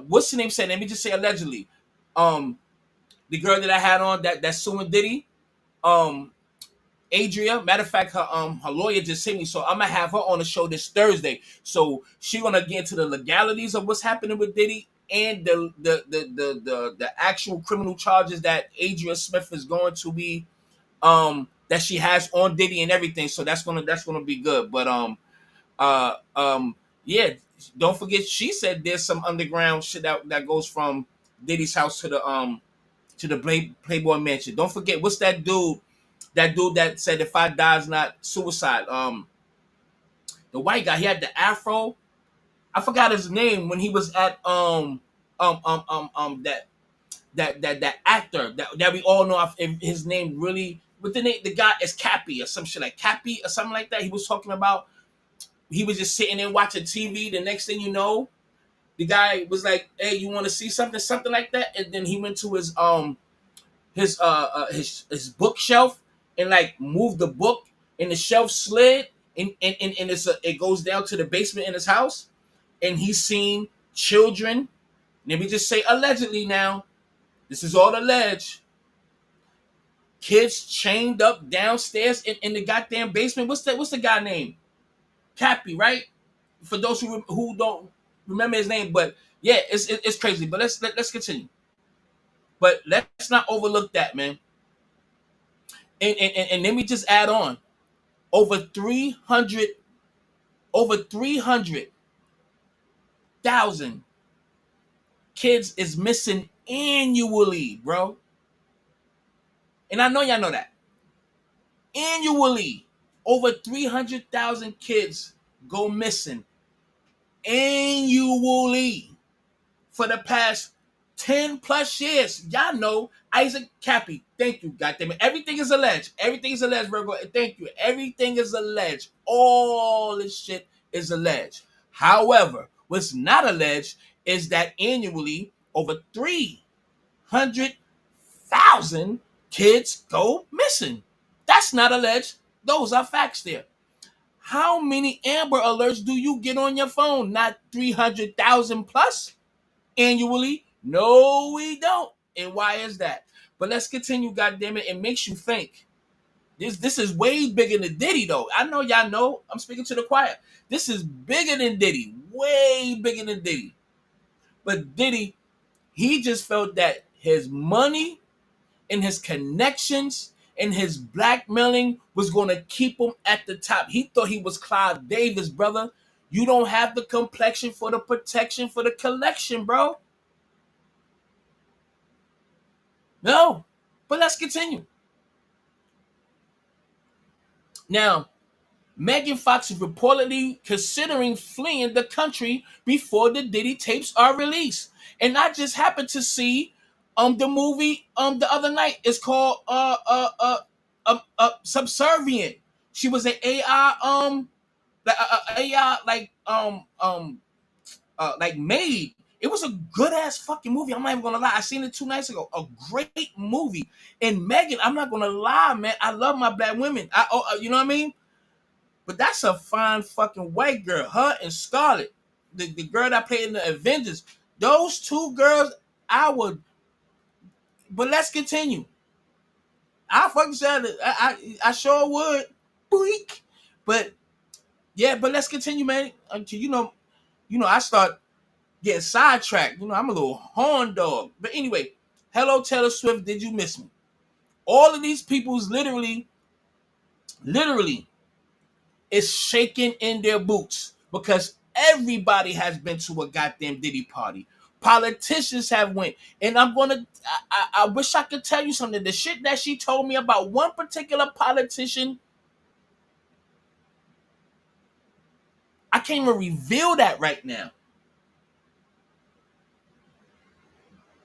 what's the name said? Let me just say allegedly. The girl that I had on that's suing Diddy, Adria. Matter of fact, her lawyer just sent me, so I'm gonna have her on the show this Thursday. So she's gonna get into the legalities of what's happening with Diddy and the actual criminal charges that Adria Smith is going to be that she has on Diddy and everything. So that's gonna be good. But yeah, don't forget she said there's some underground shit that goes from Diddy's house to the Playboy Mansion. Don't forget, what's that dude? That dude that said if I die is not suicide. The white guy, he had the afro. I forgot his name when he was at that actor that we all know if his name really, but the guy is Cappy or some shit like Cappy or something like that. He was talking about he was just sitting there watching TV. The next thing you know, the guy was like, "Hey, you want to see something like that?" And then he went to his bookshelf and like moved the book, and the shelf slid, and it goes down to the basement in his house, and he's seen children. Let me just say allegedly now. This is all alleged. Kids chained up downstairs in the goddamn basement. What's the guy name? Cappy, right? For those who don't remember his name, but yeah, it's crazy. But let's continue. But let's not overlook that, man. And let me just add on. Over 300, over 300,000 kids is missing annually, bro. And I know y'all know that. Annually, over 300,000 kids go missing annually for the past 10 plus years. Y'all know Isaac Cappy. Thank you, goddammit. Everything is alleged. Everything is alleged, Virgo. Thank you. Everything is alleged. All this shit is alleged. However, what's not alleged is that annually over 300,000 kids go missing. That's not alleged. Those are facts there. How many Amber Alerts do you get on your phone? Not 300,000 plus annually? No, we don't. And why is that? But let's continue, goddammit. It makes you think. This is way bigger than Diddy, though. I know y'all know. I'm speaking to the choir. This is bigger than Diddy. Way bigger than Diddy. But Diddy, he just felt that his money and his connections and his blackmailing was going to keep him at the top. He thought he was Clive Davis, brother. You don't have the complexion for the protection for the collection, bro. No. But let's continue. Now, Megan Fox is reportedly considering fleeing the country before the Diddy tapes are released. And I just happened to see the movie the other night. It's called Subservient. She was an AI like maid. It was a good ass fucking movie. I'm not even gonna lie. I seen it 2 nights ago. A great movie. And Megan, I'm not gonna lie, man. I love my black women. You know what I mean? But that's a fine fucking white girl. Her and Scarlett, the girl that played in the Avengers. Those two girls, I would. But let's continue. I fucking said it. I sure would. Boink. But yeah, but let's continue, man. Until you know, I start getting sidetracked. You know, I'm a little horn dog. But anyway, hello Taylor Swift, did you miss me? All of these people's literally is shaking in their boots because everybody has been to a goddamn Diddy party. Politicians have went, and I wish I could tell you something. The shit that she told me about one particular politician, I can't even reveal that right now.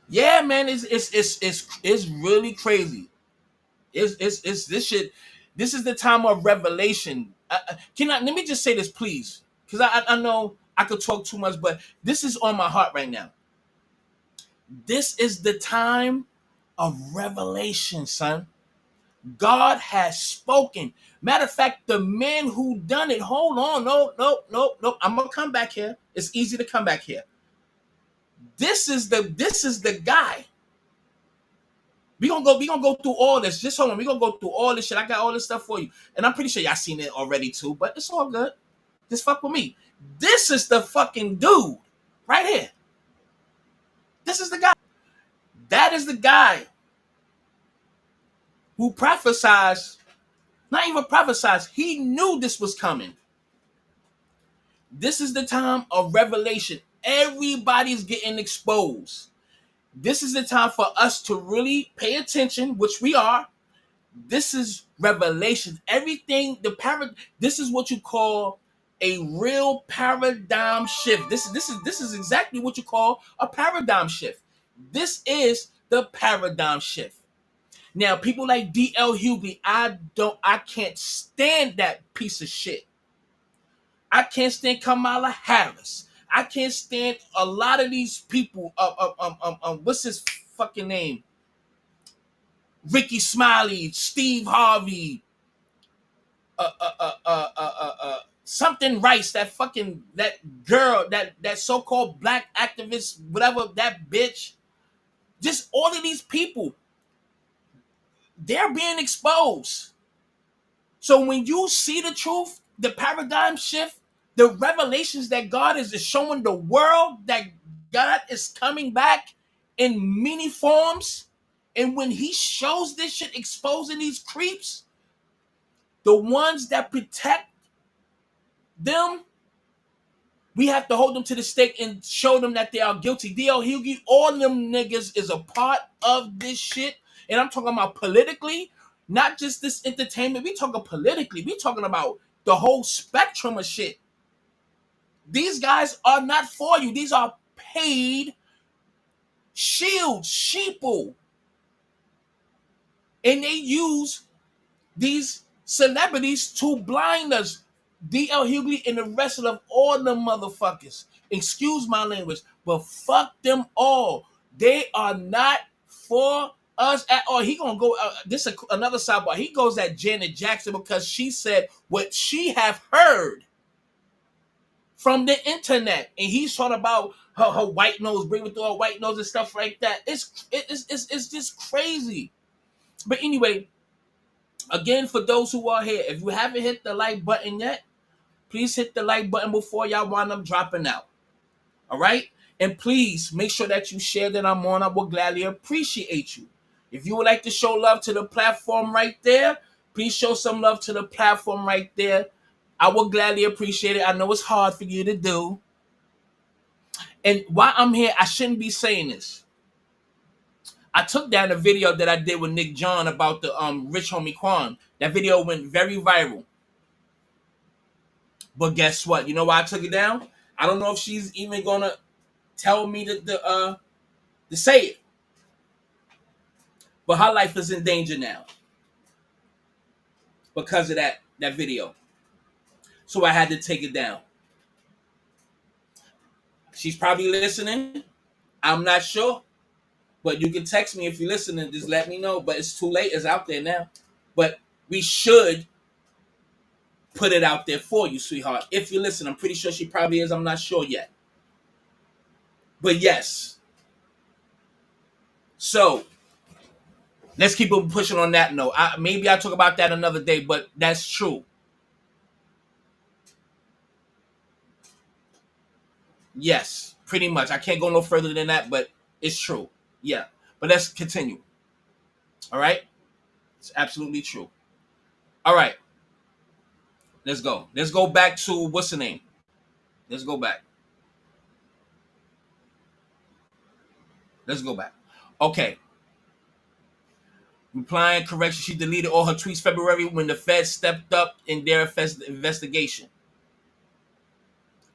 Yeah, man, it's really crazy. It's this shit. This is the time of revelation. Let me just say this, please, because I know I could talk too much, but this is on my heart right now. This is the time of revelation, son. God has spoken. Matter of fact, the man who done it. Hold on, no. I'm gonna come back here. It's easy to come back here. This is the guy. We gonna go through all this. Just hold on. We gonna go through all this shit. I got all this stuff for you, and I'm pretty sure y'all seen it already too. But it's all good. Just fuck with me. This is the fucking dude right here. This is the guy. That is the guy who prophesied. Not even prophesied. He knew this was coming. This is the time of revelation. Everybody's getting exposed. This is the time for us to really pay attention, which we are. This is revelation. Everything, this is what you call a real paradigm shift. This is exactly what you call a paradigm shift. This is the paradigm shift. Now, people like D.L. Hughley, I can't stand that piece of shit. I can't stand Kamala Harris. I can't stand a lot of these people. What's his fucking name? Ricky Smiley, Steve Harvey, something Rice, that girl, that so-called black activist, whatever, that bitch. Just all of these people, they're being exposed. So when you see the truth, the paradigm shift, the revelations that God is showing the world that God is coming back, in many forms. And when he shows this shit exposing these creeps, the ones that protect them, we have to hold them to the stake and show them that they are guilty. D.L. Hughley, all them niggas is a part of this shit. And I'm talking about politically, not just this entertainment. We talking politically. We talking about the whole spectrum of shit. These guys are not for you. These are paid shields, sheeple. And they use these celebrities to blind us. D.L. Hughley and the rest of them, all the motherfuckers. Excuse my language, but fuck them all. They are not for us at all. He gonna go. This is another sidebar. He goes at Janet Jackson because she said what she have heard from the internet, and he's talking about her white nose, breathing through her white nose and stuff like that. It's just crazy. But anyway, again, for those who are here, if you haven't hit the like button yet, please hit the like button before y'all wind up dropping out. All right? And please make sure that you share that I'm on. I will gladly appreciate you. If you would like to show love to the platform right there, please show some love to the platform right there. I will gladly appreciate it. I know it's hard for you to do. And while I'm here, I shouldn't be saying this. I took down a video that I did with Nick John about the Rich Homie Quan. That video went very viral. But guess what? You know why I took it down? I don't know if she's even gonna tell me to say it. But her life is in danger now because of that video. So I had to take it down. She's probably listening. I'm not sure. But you can text me if you're listening. Just let me know. But it's too late. It's out there now. But we should put it out there for you, sweetheart. If you listen, I'm pretty sure she probably is. I'm not sure yet. But yes. So let's keep it pushing on that note. Maybe I'll talk about that another day, but that's true. Yes, pretty much. I can't go no further than that, but it's true. Yeah. But let's continue. All right? It's absolutely true. All right. Let's go. Let's go back to, what's the name? Let's go back. Okay. Replying correction. She deleted all her tweets February when the Feds stepped up in their investigation.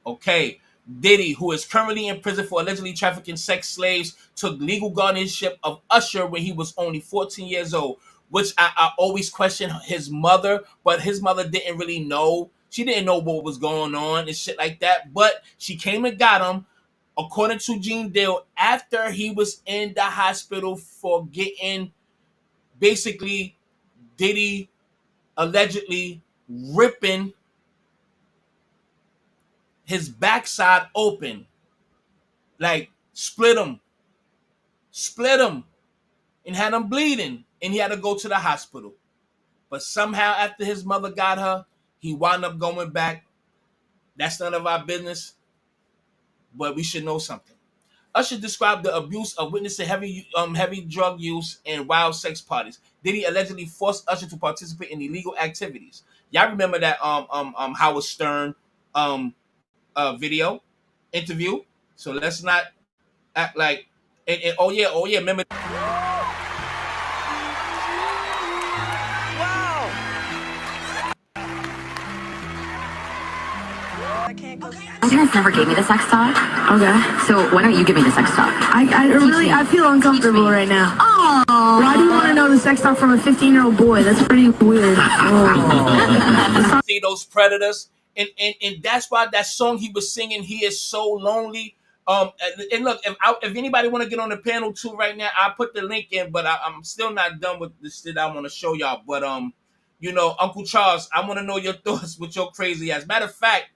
Okay. Diddy, who is currently in prison for allegedly trafficking sex slaves, took legal guardianship of Usher when he was only 14 years old, which I always question his mother, but his mother didn't really know. She didn't know what was going on and shit like that, but she came and got him, according to Gene Dale, after he was in the hospital for getting, basically, Diddy allegedly ripping his backside open, like split him, and had him bleeding, and he had to go to the hospital. But somehow, after his mother got her, he wound up going back. That's none of our business, but we should know something. Usher described the abuse of witnessing heavy drug use and wild sex parties. Diddy allegedly forced Usher to participate in illegal activities. Y'all remember that Howard Stern interview? So let's not act like oh yeah, remember. My parents never gave me the sex talk. Okay. So why don't you give me the sex talk? I feel uncomfortable right now. Oh. Why do you want to know the sex talk from a 15-year-old boy? That's pretty weird. Oh. See those predators, and that's why that song he was singing, "He Is So Lonely." And look, if anybody want to get on the panel too right now, I'll put the link in. But I'm still not done with the shit I want to show y'all. But you know, Uncle Charles, I want to know your thoughts with your crazy ass. Matter of fact.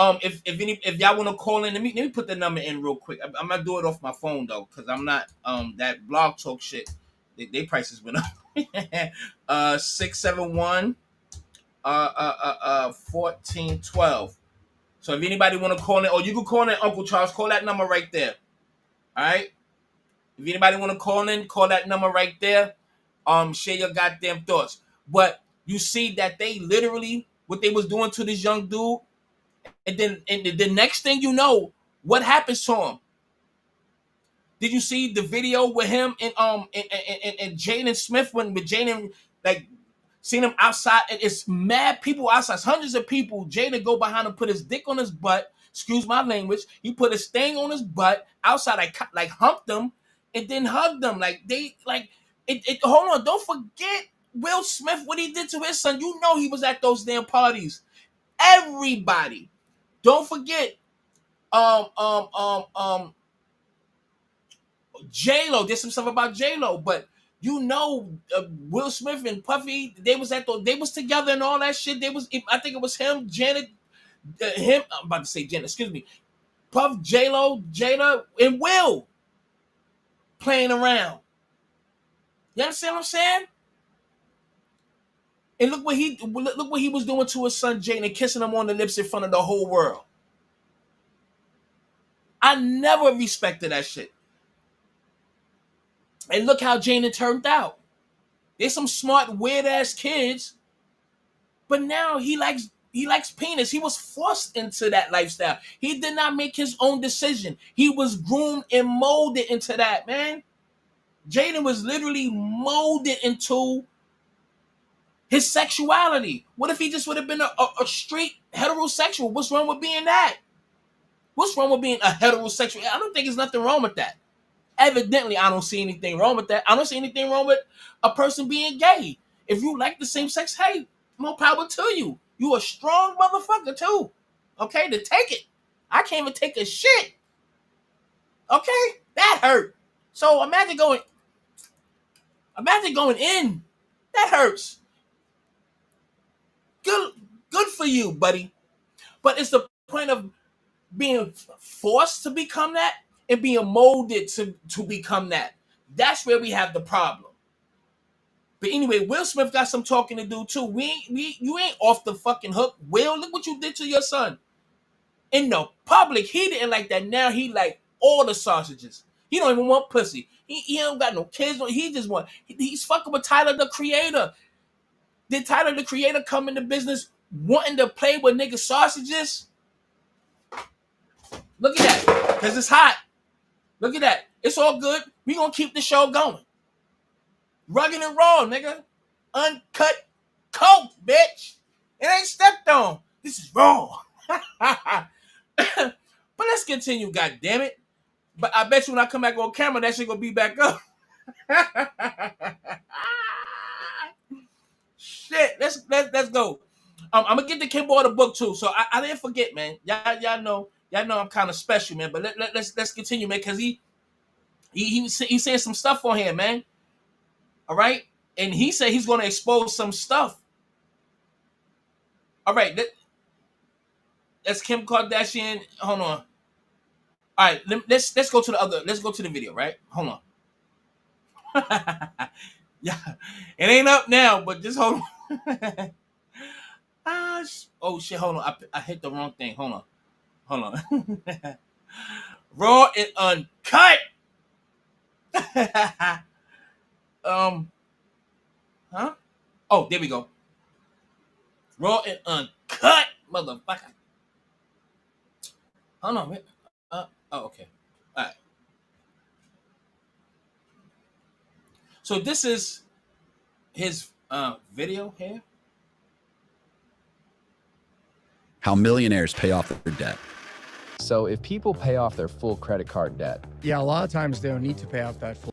If y'all want to call in, let me put the number in real quick. I'm gonna do it off my phone though, because I'm not that blog talk shit. They prices went up. 671 1412. So if anybody want to call in, or you can call in Uncle Charles, call that number right there. All right. If anybody want to call in, call that number right there. Share your goddamn thoughts. But you see that they literally what they was doing to this young dude, and then the next thing you know, what happens to him? Did you see the video with him and Jaden Smith when with Jaden like seen him outside? And it's mad people outside, it's hundreds of people. Jaden go behind him, put his dick on his butt. Excuse my language. He put his thing on his butt outside, like humped him and then hugged him. Like they like it. Hold on, don't forget Will Smith what he did to his son. You know he was at those damn parties. Everybody, don't forget. J-Lo did some stuff about J-Lo, but you know Will Smith and Puffy, they was together and all that shit. I think it was him, Janet, I'm about to say Janet, excuse me, Puff, J-Lo, Jada, and Will playing around. You understand what I'm saying? And look what he was doing to his son Jaden and kissing him on the lips in front of the whole world. I never respected that shit. And look how Jaden turned out. There's some smart, weird ass kids, but now he likes penis. He was forced into that lifestyle. He did not make his own decision. He was groomed and molded into that, man. Jaden was literally molded into his sexuality. What if he just would have been a straight heterosexual? What's wrong with being that? What's wrong with being a heterosexual? I don't think there's nothing wrong with that. Evidently, I don't see anything wrong with that. I don't see anything wrong with a person being gay. If you like the same sex, hey, more power to you. You a strong motherfucker too. Okay, to take it. I can't even take a shit. Okay, that hurt. So imagine going in. That hurts. Good for you, buddy. But it's the point of being forced to become that and being molded to become that. That's where we have the problem. But anyway, Will Smith got some talking to do too. You ain't off the fucking hook. Will, look what you did to your son. In the public, he didn't like that. Now he like all the sausages. He don't even want pussy. He don't got no kids. He just want. He's fucking with Tyler the Creator. Did Tyler the Creator come into business wanting to play with nigga sausages? Look at that, because it's hot. Look at that. It's all good. We gonna keep the show going. Rugged and raw, nigga. Uncut coke, bitch. It ain't stepped on. This is raw. But let's continue, goddammit. But I bet you when I come back on camera, that shit gonna be back up. Shit, let's go. I'm gonna get the Kimball the book too. So I didn't forget, man. Y'all know I'm kind of special, man. But let's continue, man, because he's saying some stuff on here, man. All right, and he said he's gonna expose some stuff. All right, that's Kim Kardashian. Hold on. All right, let's go to the other. Let's go to the video. Right, hold on. Yeah, it ain't up now, but just hold on. Oh shit! Hold on, I hit the wrong thing. Hold on. Raw and uncut. Huh? Oh, there we go. Raw and uncut, motherfucker. Hold on, man. Oh, okay. All right. So this is his video here. How millionaires pay off their debt. So if people pay off their full credit card debt. Yeah, a lot of times they don't need to pay off that full.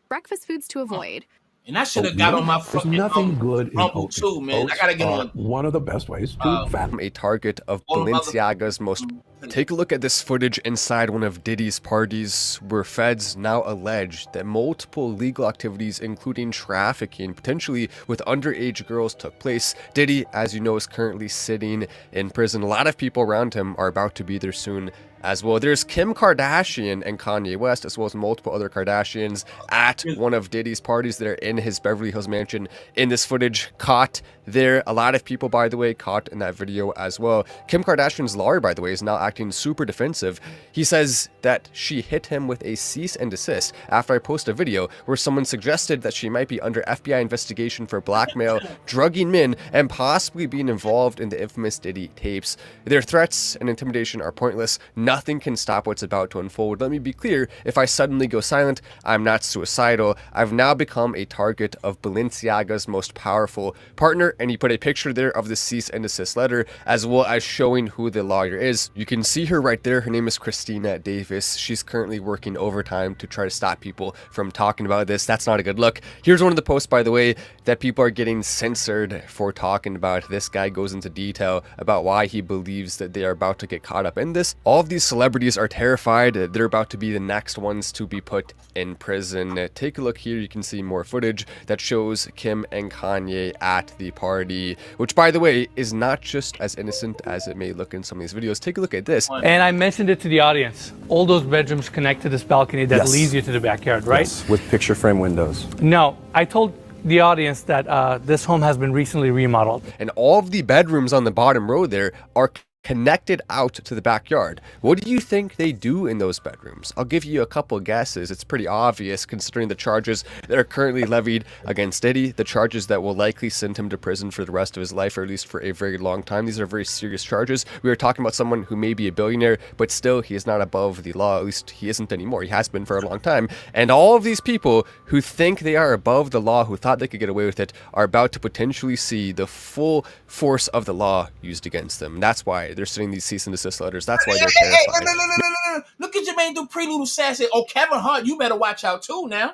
Breakfast foods to avoid. And I should have got on my fucking nothing good in Rumble too, man. I gotta get on. One of the best ways to fathom. A target of Balenciaga's most. Take a look at this footage inside one of Diddy's parties, where feds now allege that multiple illegal activities, including trafficking, potentially with underage girls, took place. Diddy, as you know, is currently sitting in prison. A lot of people around him are about to be there soon as well. There's Kim Kardashian and Kanye West, as well as multiple other Kardashians at one of Diddy's parties that are in his Beverly Hills mansion in this footage caught there. A lot of people, by the way, caught in that video as well. Kim Kardashian's lawyer, by the way, is now acting super defensive. He says that she hit him with a cease and desist after I posted a video where someone suggested that she might be under FBI investigation for blackmail, drugging men, and possibly being involved in the infamous Diddy tapes. Their threats and intimidation are pointless. Nothing can stop what's about to unfold. Let me be clear, if I suddenly go silent, I'm not suicidal. I've now become a target of Balenciaga's most powerful partner, and he put a picture there of the cease and desist letter, as well as showing who the lawyer is. You can see her right there. Her name is Christina Davis. She's currently working overtime to try to stop people from talking about this. That's not a good look. Here's one of the posts, by the way, that people are getting censored for talking about. This guy goes into detail about why he believes that they are about to get caught up in this. All of these celebrities are terrified that they're about to be the next ones to be put in prison. Take a look here. You can see more footage that shows Kim and Kanye at the party, which, by the way, is not just as innocent as it may look in some of these videos. Take a look at this. And I mentioned it to the audience. All those bedrooms connect to this balcony that leads you to the backyard, right? Yes, with picture frame windows. No, I told the audience that this home has been recently remodeled. And all of the bedrooms on the bottom row there are connected out to the backyard. What do you think they do in those bedrooms? I'll give you a couple guesses. It's pretty obvious considering the charges that are currently levied against Diddy, the charges that will likely send him to prison for the rest of his life, or at least for a very long time. These are very serious charges. We are talking about someone who may be a billionaire, but still he is not above the law. At least he isn't anymore. He has been for a long time. And all of these people who think they are above the law, who thought they could get away with it, are about to potentially see the full force of the law used against them. That's why they're sending these cease and desist letters. That's why they're terrified. No. Look at Jermaine Dupri, little sassy. Oh, Kevin Hart, you better watch out too now.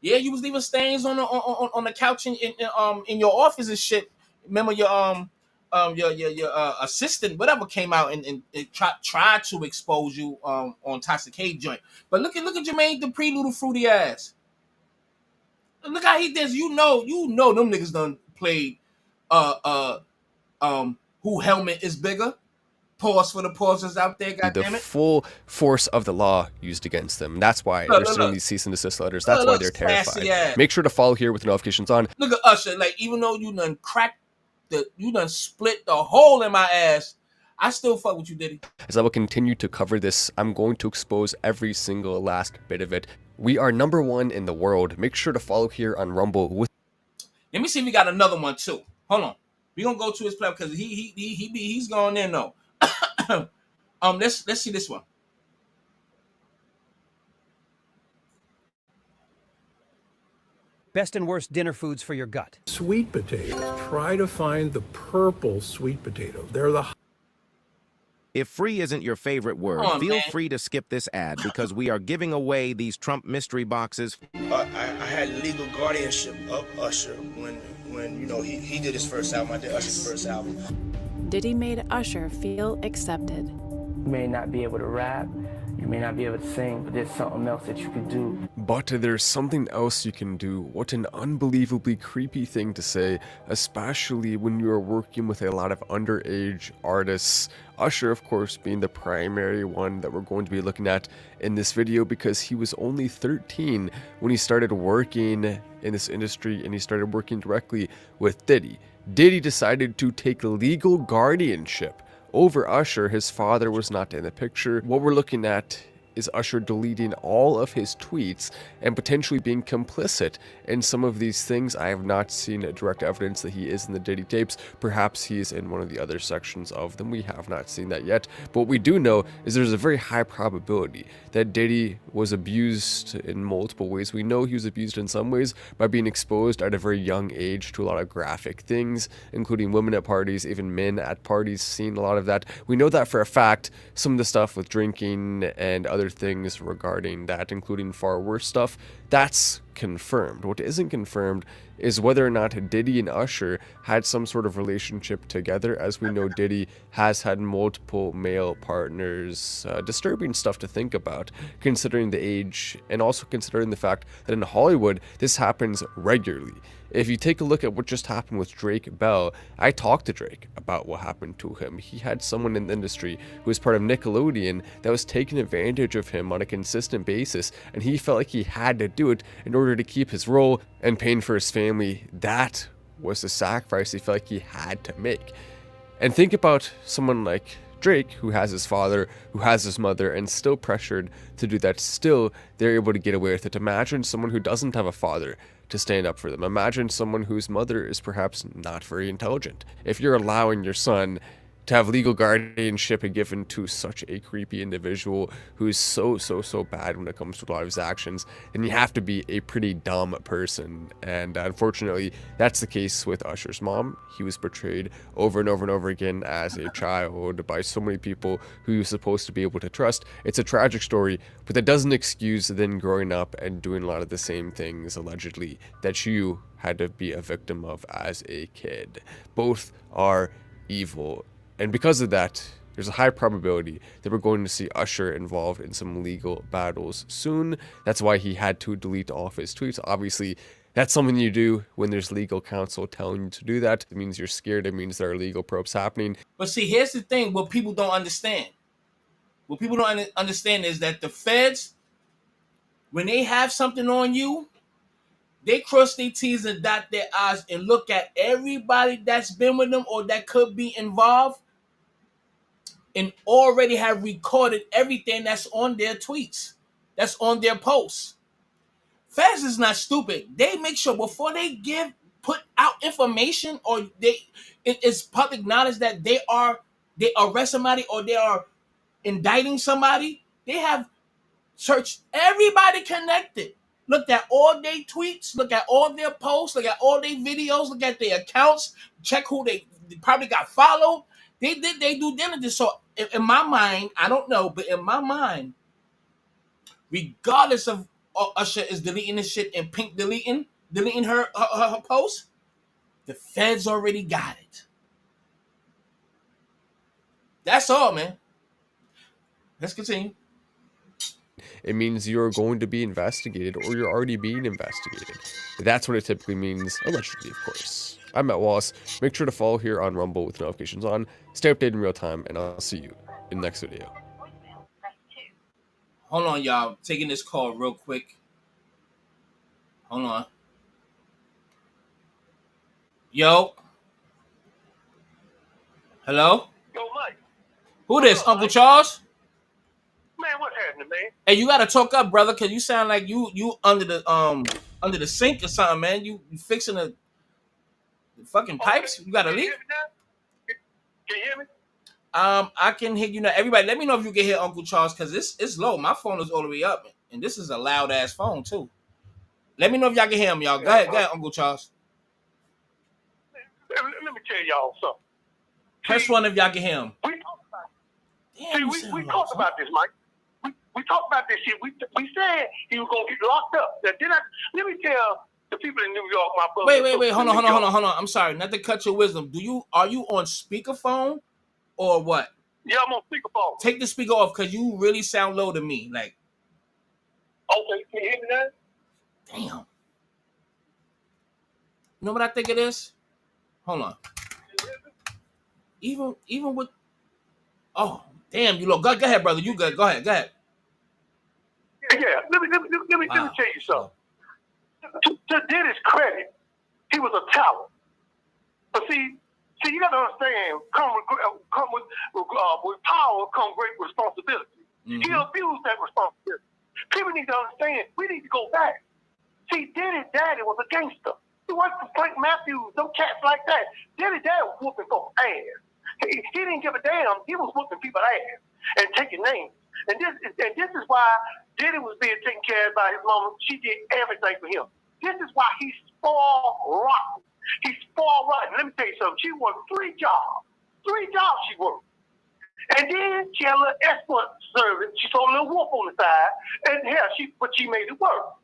Yeah, you was leaving stains on the couch in your office and shit. Remember your assistant, whatever, came out and tried to expose you on Toxic Hate joint. But look at Jermaine Dupri, little fruity ass. Look how he does. You know them niggas done played who helmet is bigger. Pause for the pauses out there, goddammit. The full force of the law used against them. That's why they're sending these cease and desist letters. That's why they're terrified. Make sure to follow here with the notifications on. Look at Usher. Like, even though you done you done split the hole in my ass, I still fuck with you, Diddy. As I will continue to cover this, I'm going to expose every single last bit of it. We are #1 in the world. Make sure to follow here on Rumble. Let me see if we got another one too. Hold on. We're gonna go to his platform because he's going in though. Let's see this one. Best and worst dinner foods for your gut. Sweet potatoes. Try to find the purple sweet potato. They're the... If free isn't your favorite word, feel free to skip this ad because we are giving away these Trump mystery boxes. I had legal guardianship of Usher when you know he did his first album. I did Usher's first album. Diddy made Usher feel accepted. You may not be able to rap, you may not be able to sing, but there's something else that you can do. But there's something else you can do. What an unbelievably creepy thing to say, especially when you are working with a lot of underage artists. Usher, of course, being the primary one that we're going to be looking at in this video because he was only 13 when he started working in this industry and he started working directly with Diddy. Diddy decided to take legal guardianship over Usher. His father was not in the picture. What we're looking at is Usher deleting all of his tweets and potentially being complicit in some of these things. I have not seen direct evidence that he is in the Diddy tapes. Perhaps he is in one of the other sections of them. We have not seen that yet. But what we do know is there's a very high probability that Diddy was abused in multiple ways. We know he was abused in some ways by being exposed at a very young age to a lot of graphic things, including women at parties, even men at parties, seeing a lot of that. We know that for a fact. Some of the stuff with drinking and other things regarding that, including far worse stuff That's confirmed. What isn't confirmed is whether or not Diddy and Usher had some sort of relationship together. As we know, Diddy has had multiple male partners. Disturbing stuff to think about, considering the age and also considering the fact that in Hollywood, this happens regularly. If you take a look at what just happened with Drake Bell, I talked to Drake about what happened to him. He had someone in the industry who was part of Nickelodeon that was taking advantage of him on a consistent basis, and he felt like he had to do it in order to keep his role and paying for his family. That was the sacrifice he felt like he had to make. And think about someone like Drake, who has his father, who has his mother, and still pressured to do that. Still, they're able to get away with it. Imagine someone who doesn't have a father to stand up for them. Imagine someone whose mother is perhaps not very intelligent. If you're allowing your son to have legal guardianship given to such a creepy individual who's so bad when it comes to a lot of his actions, then you have to be a pretty dumb person. And unfortunately, that's the case with Usher's mom. He was portrayed over and over and over again as a child by so many people who he was supposed to be able to trust. It's a tragic story, but that doesn't excuse then growing up and doing a lot of the same things, allegedly, that you had to be a victim of as a kid. Both are evil. And because of that, there's a high probability that we're going to see Usher involved in some legal battles soon. That's why he had to delete all of his tweets. Obviously, that's something you do when there's legal counsel telling you to do that. It means you're scared. It means there are legal probes happening. But see, here's the thing, what people don't understand. What people don't understand is that the feds, when they have something on you, they cross their T's and dot their I's and look at everybody that's been with them or that could be involved and already have recorded everything that's on their tweets, that's on their posts. Feds is not stupid. They make sure before they put out information or it's public knowledge that they arrest somebody or they are indicting somebody, they have searched everybody connected. Look at all their tweets, look at all their posts, look at all their videos, look at their accounts, check who they probably got followed. They did their due diligence. So in my mind, I don't know, but in my mind, regardless of Usher is deleting this shit and Pink deleting her post, the feds already got it. That's all, man. Let's continue. It means you're going to be investigated or you're already being investigated. That's what it typically means, allegedly, of course. I'm Matt Wallace. Make sure to follow here on Rumble with notifications on. Stay updated in real time, and I'll see you in the next video. Hold on, y'all. Taking this call real quick. Hold on. Yo. Hello? Yo, Mike. Who this? Uncle Charles? Man, what's happening, man? Hey, you gotta talk up, brother, cause you sound like you under the sink or something, man. You fixing the fucking pipes? You gotta leave? Can you hear me? I can hear you now. Everybody, let me know if you can hear Uncle Charles, cause it's low. My phone is all the way up, and this is a loud ass phone too. Let me know if y'all can hear him, y'all. Go ahead, Uncle Charles. Let me tell y'all something. Press one if y'all can hear him. We talked about this, Mike. We talked about this shit. We said he was gonna get locked up. Let me tell the people in New York, my brother. Wait. Hold on. I'm sorry, not to cut your wisdom. Are you on speakerphone or what? Yeah, I'm on speakerphone. Take the speaker off because you really sound low to me. Like, okay, can you hear me now? Damn. You know what I think it is? Hold on. Even with, oh damn, you look. Go ahead, brother. You good? Go ahead. Yeah. Let me tell you something. To Diddy's credit, he was a talent. But see, you got to understand. Come with power, come great responsibility. Mm-hmm. He abused that responsibility. People need to understand. We need to go back. See, Diddy's daddy was a gangster. He worked for Frank Matthews, them cats like that. Diddy's dad was whooping folks' ass. He didn't give a damn. He was whooping people's ass and taking names. And this is why Diddy was being taken care of by his mama. She did everything for him. This is why he's spoiled rotten. He's spoiled rotten. Let me tell you something. She worked 3 jobs. 3 jobs she worked. And then she had a little escort service. She sold a little wolf on the side. And hell, she made it work.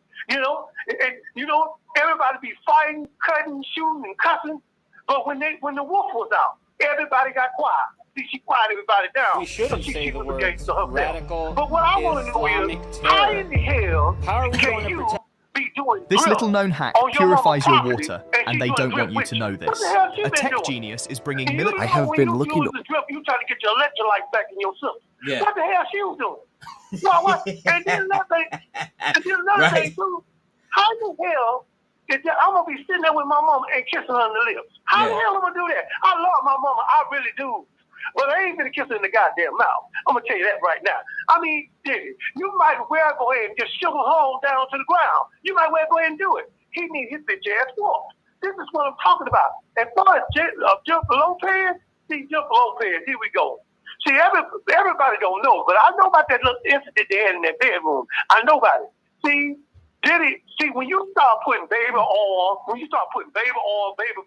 Everybody be fighting, cutting, shooting, and cussing. But when the wolf was out, everybody got quiet. See, she quieted everybody down. We shouldn't say the words radical But what I want to know Islamic is, how in the hell How are we can going to you protect? be doing This drill little known hack on your purifies your mama's water, property, and she they doing don't drill want you with to know What this. the hell she A been tech doing? genius is bringing And you military. I have been looking. You trying to get your electrolytes back in your system. Yeah. What the hell she was doing? And then another thing too. How the hell is that I'm gonna be sitting there with my mama and kissing her on the lips? How the hell am I gonna do that? I love my mama, I really do. But I ain't gonna kiss her in the goddamn mouth. I'm gonna tell you that right now. I mean, Diddy, you might well go ahead and just shovel her on down to the ground. You might well go ahead and do it. He needs his bitch ass walk. This is what I'm talking about. As far as Jennifer Lopez, Jennifer Lopez, here we go. See, everybody don't know, but I know about that little incident they had in that bedroom. I know about it. See, when you start putting baby oil, baby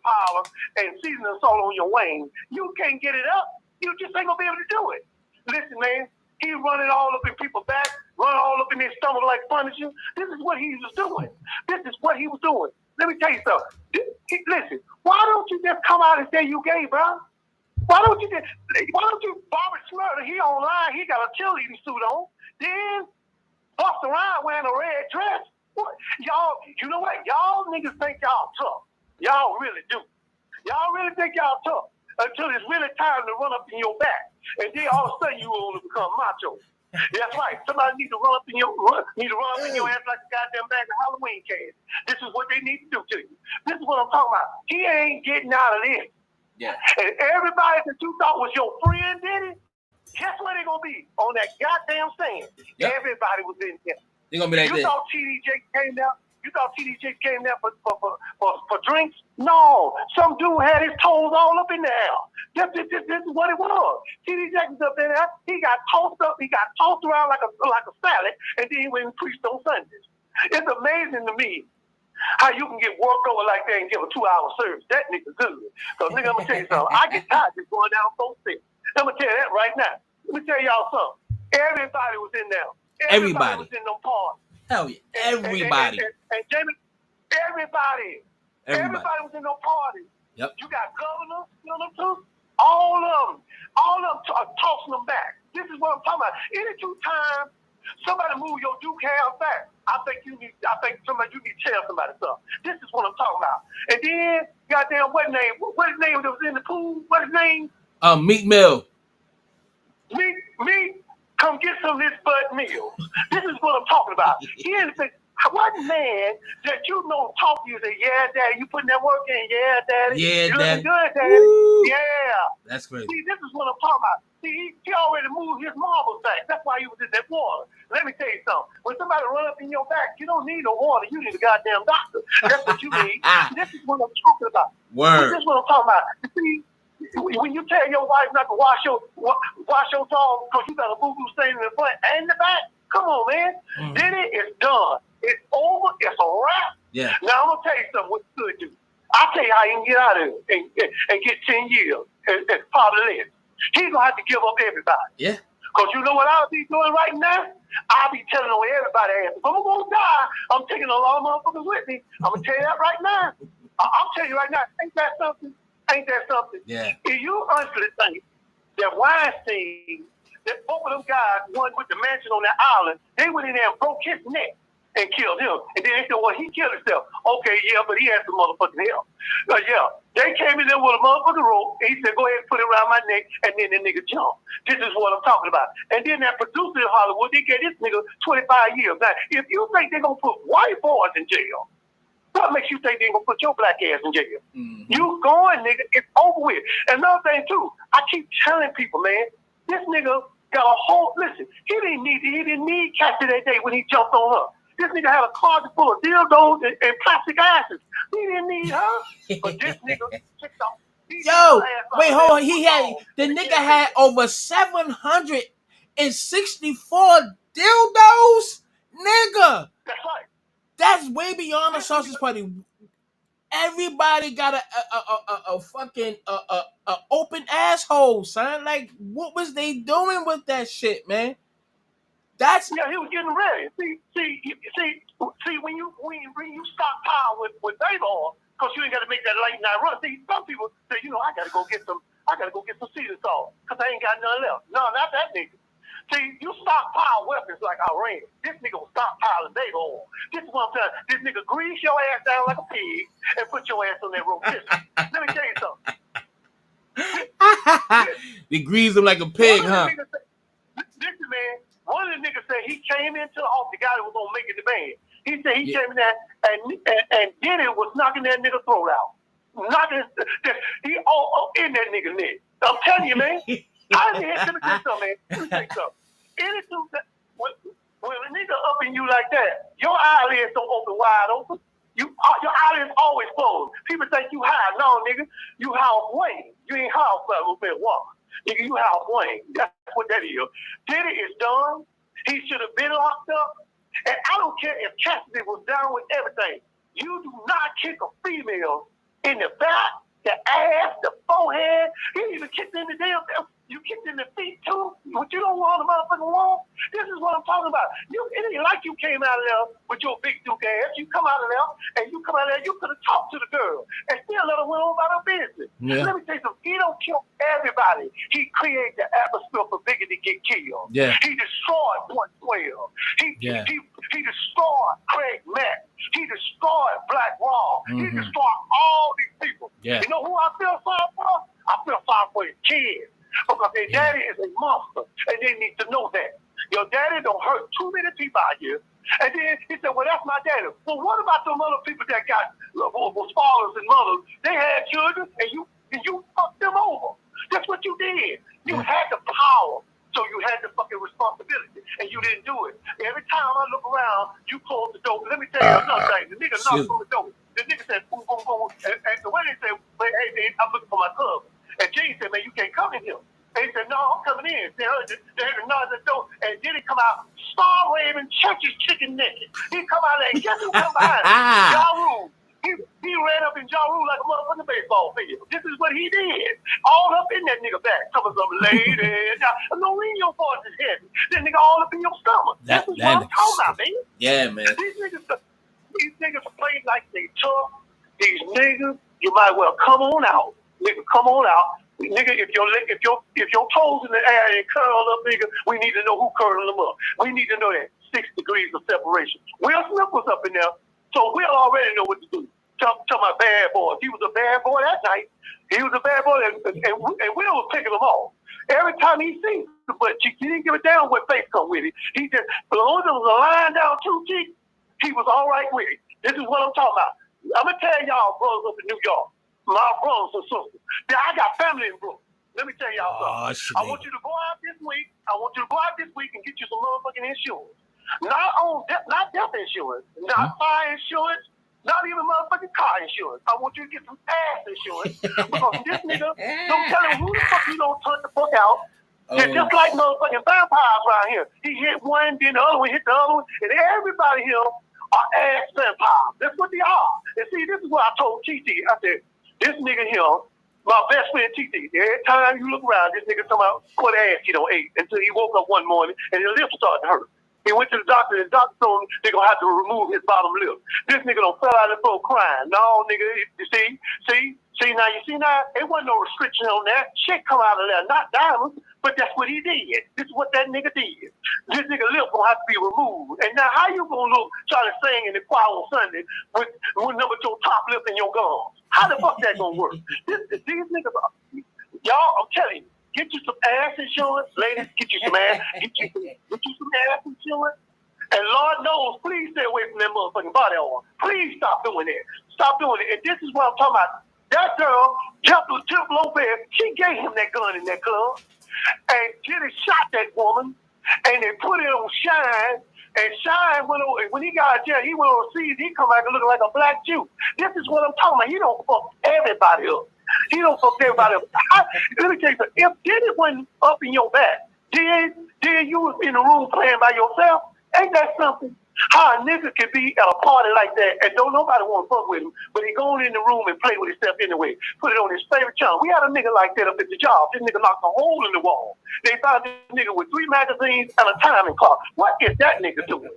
powder, and seasoning salt on your wings, you can't get it up. You just ain't gonna be able to do it. Listen, man, he running all up in people's back, running all up in their stomach like Punisher. This is what he was doing. This is what he was doing. Let me tell you something. Listen, why don't you just come out and say you gay, bro? Why don't you Bobby Smurder, he online, he got a cheerleading suit on, then bust around wearing a red dress. What? Y'all, you know what? Y'all niggas think y'all tough. Y'all really do. Y'all really think y'all tough until it's really time to run up in your back. And then all of a sudden you will become macho. That's right. Somebody needs to run up in your ass like a goddamn bag of Halloween candy. This is what they need to do to you. This is what I'm talking about. He ain't getting out of this. Yeah. And everybody that you thought was your friend, Diddy, guess where they gonna be? On that goddamn stand. Yep. Everybody was in there. They're gonna be like you this. Thought TDJ came down? You thought TDJ came down for drinks? No. Some dude had his toes all up in the air. This is what it was. TDJ was up in there. He got tossed up. He got tossed around like a salad, and then he went and preached on Sundays. It's amazing to me how you can get worked over like that and give a 2-hour service. That nigga good. So nigga, I'm gonna tell you something. I get tired just going down so sick. I'm gonna tell you that right now. Let me tell y'all something. Everybody was in there. Everybody was in them parties. Hell yeah. Everybody. And Jamie, everybody was in them parties. Yep. You got governors, you know too. All of them tossing them back. This is what I'm talking about. Any 2 times somebody move your Duke hair back, I think you need to tell somebody something. This is what I'm talking about. And then, goddamn, what his name that was in the pool? What his name? Meek Mill. Meek, come get some of this Bud Meal. This is what I'm talking about. What man that you know talk to you say, yeah, daddy, you putting that work in, yeah, daddy. Yeah, you daddy. looking good, daddy. Woo. Yeah. That's crazy. See, this is what I'm talking about. See, he already moved his marbles back. That's why he was in that water. Let me tell you something. When somebody run up in your back, you don't need no water. You need a goddamn doctor. That's what you need. This is what I'm talking about. Word. This is what I'm talking about. See, when you tell your wife not to wash your dog because you got a boo-boo stain in the front and the back, come on, man. Then it's done. It's over. It's a wrap. Yeah. Now, I'm going to tell you something what you could do. I'll tell you how you can get out of it and get 10 years as part of this. He's going to have to give up everybody. Yeah. Because you know what I'll be doing right now? I'll be telling on everybody ass. If I'm going to die, I'm taking a lot of motherfuckers with me. I'm going to tell you that right now. I'm telling you right now, ain't that something? Ain't that something? Yeah. If you honestly think that Weinstein, that both of them guys, one with the mansion on that island, they went in there and broke his neck and killed him. And then they said, well, he killed himself. Okay, yeah, but he had some motherfucking help. Yeah, they came in there with a motherfucking rope. He said, go ahead and put it around my neck, and then the nigga jumped. This is what I'm talking about. And then that producer in Hollywood, they gave this nigga 25 years. Now, if you think they're going to put white boys in jail, what makes you think they're going to put your black ass in jail? Mm-hmm. You going, nigga. It's over with. And another thing, too, I keep telling people, man, this nigga got a whole, listen, he didn't need Cassie that day when he jumped on her. This nigga had a closet full of dildos and plastic asses. He didn't need her. But this nigga kicked off. Yo, wait, hold on. The nigga had over 764 dildos? Nigga. That's right. That's way beyond a sausage party. Everybody got a fucking open asshole, son. Like, what was they doing with that shit, man? That's he was getting ready. See, when you stockpile with baby oil, because you ain't got to make that late night run. See, some people say, I gotta go get some Caesar sauce because I ain't got none left. No, not that nigga. See, you stockpile weapons like Iran. This nigga was stockpiling baby oil. This is what I'm telling you. This nigga grease your ass down like a pig and put your ass on that rotisserie. Let me tell you something. They grease him like a pig, huh? Listen, man. One of the niggas said he came into the office, the guy that was gonna make it the band. He said he came in there and Diddy was knocking that nigga throat out. Knocking he all in that nigga's neck. I'm telling you, man. Let me tell you something, man. Let me tell you something. Anything when a nigga up in you like that, your eyelids don't open wide open. Your eyelids always closed. People think you high. No, nigga, you high off Wayne. You ain't high off a little bit walk. Nigga, you high off Wayne. That's what that is. Diddy is done. He should have been locked up. And I don't care if Cassidy was down with everything. You do not kick a female in the back, the ass, the forehead. He even kicked in the damn. You kicked in the feet too. But you don't want a motherfucking wall. This is what I'm talking about. It ain't like you came out of there with your big duke ass. You come out of there and you come out of there. You could have talked to the girl and still let her went on about her business. Yeah. Let me tell you something. He don't kill everybody. He created the atmosphere for Biggie to get killed. Yeah. He destroyed Point 12. He destroyed Craig Mack. He destroyed Black Wall. He destroyed all these people. Yeah. You know who I feel sorry for? I feel sorry for his kids. Because their daddy is a monster, and they need to know that. Your daddy don't hurt too many people out here. And then he said, well, that's my daddy. Well, what about them other people that got was fathers and mothers? They had children, and you fucked them over. That's what you did. You had the power, so you had the fucking responsibility, and you didn't do it. Every time I look around, you close the door. Let me tell you another thing. The nigga knocked on the door. The nigga said, boom, boom, boom. And the way they said, hey, man, I'm looking for my cousin. And Gene said, man, you can't come in here. And he said, no, I'm coming in. They heard the noise at the door. And then he come out, star raving, church's chicken naked. He come out there, and guess who come behind him? Ja Rule. He ran up in Ja Rule like a motherfucking baseball field. This is what he did. All up in that nigga back. Some of them lady. No, in your voice is heavy. That nigga all up in your stomach. This is what I'm talking about, man. Yeah, man. These niggas play like they tough. These niggas, you might well come on out. Nigga, come on out. Nigga, if your toes in the air and curl up, nigga, we need to know who curling them up. We need to know that 6 degrees of separation. Will Smith was up in there, so we'll already know what to do. Tell my bad boy. He was a bad boy that night. He was a bad boy, and Will was picking him off. Every time he seen the butt cheek, he didn't give a damn what face come with it. He just, as long as it was a line down 2 cheeks, he was all right with it. This is what I'm talking about. I'm going to tell y'all brothers up in New York. My brothers and sisters. Yeah, I got family in Brooklyn. Let me tell y'all something. I want you to go out this week. And get you some motherfucking insurance. Not death insurance, not fire insurance, not even motherfucking car insurance. I want you to get some ass insurance because this nigga don't tell him who the fuck you don't turn the fuck out. They're just like motherfucking vampires around here. He hit one, then the other one hit the other one, and everybody here are ass vampires. That's what they are. And see, this is what I told TT. I said, this nigga here, my best friend TT, every time you look around, this nigga talking about what ass he don't eat until he woke up one morning and his lips started to hurt. He went to the doctor and the doctor told him they're going to have to remove his bottom lip. This nigga don't fell out of the floor crying. No, nigga, you see, now, it wasn't no restriction on that. Shit come out of there, not diamonds, but that's what he did. This is what that nigga did. This nigga lip gonna have to be removed. And now how you gonna look trying to sing in the choir on Sunday with number your top lip in your gums? How the fuck that gonna work? These niggas y'all, I'm telling you, get you some ass insurance, ladies, get you some ass insurance. And Lord knows, please stay away from that motherfucking body oil. Please stop doing that. Stop doing it. And this is what I'm talking about. That girl, Jennifer Lopez, she gave him that gun in that club. And Diddy shot that woman. And they put it on Shine. And Shine went over, when he got out of jail, he went overseas. He come back looking like a black Jew. This is what I'm talking about. He don't fuck everybody up. He don't fuck everybody up. Let me tell you something. If Diddy went up in your back, then you was in the room playing by yourself, ain't that something? How a nigga can be at a party like that and don't nobody want to fuck with him, but he go in the room and play with himself anyway. Put it on his favorite channel. We had a nigga like that up at the job. This nigga knocked a hole in the wall. They found this nigga with 3 magazines and a timing clock. What is that nigga doing?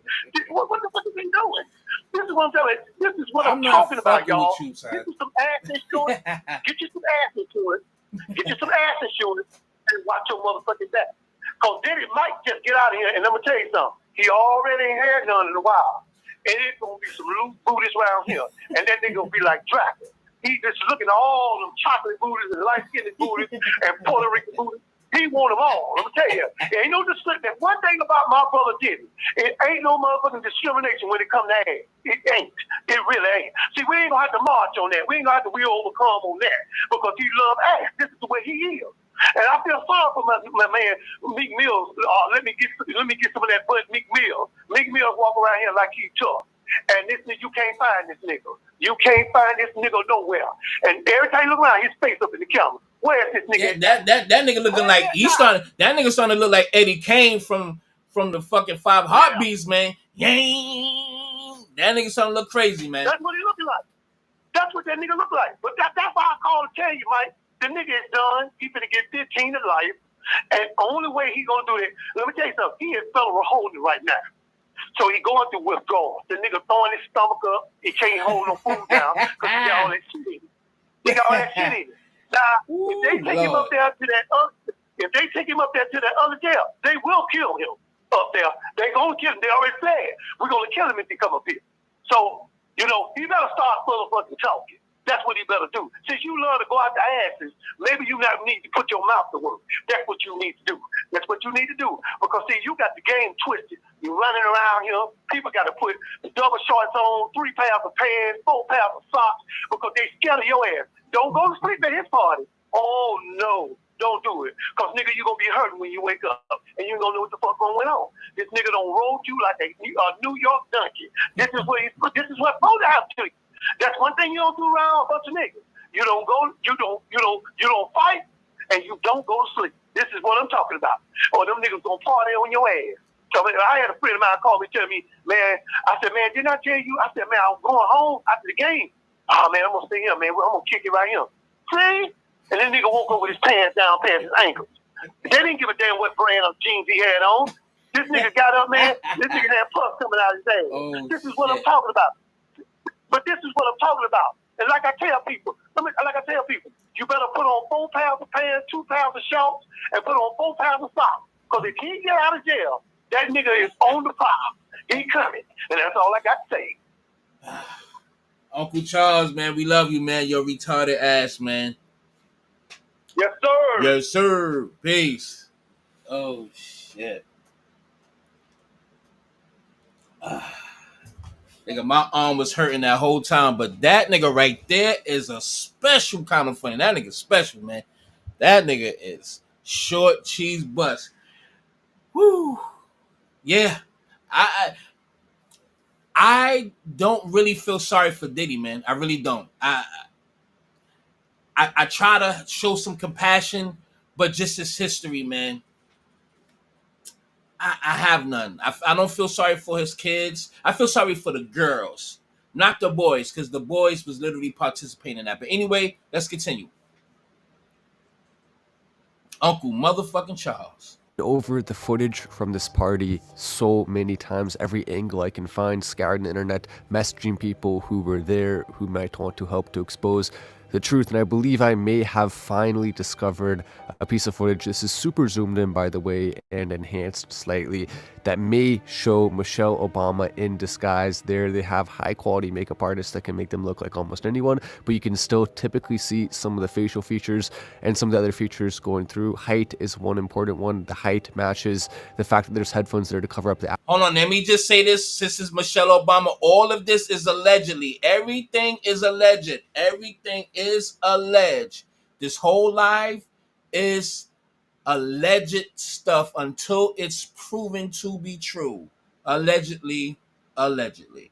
What the fuck is he doing? This is what I'm telling you. This is what I'm talking about, y'all. This is some ass insurance. Get you some ass insurance. Get you some ass insurance and watch your motherfucking back. Because Diddy might just get out of here, and I'm going to tell you something. He already ain't had none in a while. And it's going to be some loose booties around here. And that nigga going to be like Dracula. He just looking at all them chocolate booties and light-skinned booties and Puerto Rican booties. He want them all. I'm going to tell you. There ain't no discrimination. One thing about my brother Diddy, it ain't no motherfucking discrimination when it come to ass. It ain't. It really ain't. See, we ain't going to have to march on that. We ain't going to have to will overcome on that because he love ass. This is the way he is. And I feel sorry for my man Meek Mills. Let me get some of that butt Meek Mills. Meek Mills walk around here like he tough. And this nigga, you can't find this nigga. You can't find this nigga nowhere. And every time you look around, his face up in the camera. Where is this nigga? Yeah, that nigga looking like that nigga starting to look like Eddie Kane from the fucking 5 Heartbeats, man. Yang. That nigga starting to look crazy, man. That's what he looking like. That's what that nigga look like. But that's why I called to tell you, Mike. The nigga is done. He finna get 15 to life. And only way he gonna do it, let me tell you something. He is federal holding right now. So he going through withdrawal. The nigga throwing his stomach up. He can't hold no food down because he got all that shit in it. He got all that shit in it. Now, if they take him up there to that other jail, they will kill him up there. They gonna kill him. They already said we're gonna kill him if he come up here. So, you know, he better start motherfucking talking. That's what he better do. Since you love to go out the asses, maybe you not need to put your mouth to work. That's what you need to do. That's what you need to do. Because, see, you got the game twisted. You're running around here. People got to put double shorts on, 3 pairs of pants, 4 pairs of socks because they scared of your ass. Don't go to sleep at his party. Oh, no. Don't do it. Because, nigga, you're going to be hurting when you wake up. And you ain't going to know what the fuck going on. This nigga don't roll you like a New York donkey. This is what supposed to happen to you. That's one thing you don't do around a bunch of niggas. You don't fight, and you don't go to sleep. This is what I'm talking about. Or them niggas gonna party on your ass. So I had a friend of mine call me, tell me, man, I said, man, didn't I tell you? I said, man, I was going home after the game. Oh man, I'm gonna stay here, man. I'm gonna kick it right here. See? And then nigga woke up with his pants down past his ankles. They didn't give a damn what brand of jeans he had on. This nigga got up, man. This nigga had puff coming out of his ass. This is what I'm talking about. But this is what I'm talking about. And like I tell people, you better put on 4 pounds of pants, 2 pounds of shorts, and put on 4 pounds of socks. Because if he get out of jail, that nigga is on the pile. He coming. And that's all I got to say. Uncle Charles, man, we love you, man. Your retarded ass, man. Yes, sir. Yes, sir. Peace. Oh, shit. Nigga, my arm was hurting that whole time, but that nigga right there is a special kind of funny. That nigga special, man. That nigga is short cheese bust. Woo. Yeah. I don't really feel sorry for Diddy, man. I really don't. I try to show some compassion, but just his history, man. I have none. I don't feel sorry for his kids. I feel sorry for the girls, not the boys, because the boys was literally participating in that. But anyway, let's continue. Uncle motherfucking Charles. Over the footage from this party so many times, every angle I can find, scouring the internet, messaging people who were there, who might want to help to expose the truth. And I believe I may have finally discovered a piece of footage. This is super zoomed in, by the way, and enhanced slightly, that may show Michelle Obama in disguise. There they have high quality makeup artists that can make them look like almost anyone, but you can still typically see some of the facial features and some of the other features going through. Height is one important one. The height matches the fact that there's headphones there to cover up the... Hold on, let me just say this. This is Michelle Obama. All of this is allegedly. Everything is alleged. Everything is alleged. This whole live is alleged stuff until it's proven to be true. Allegedly.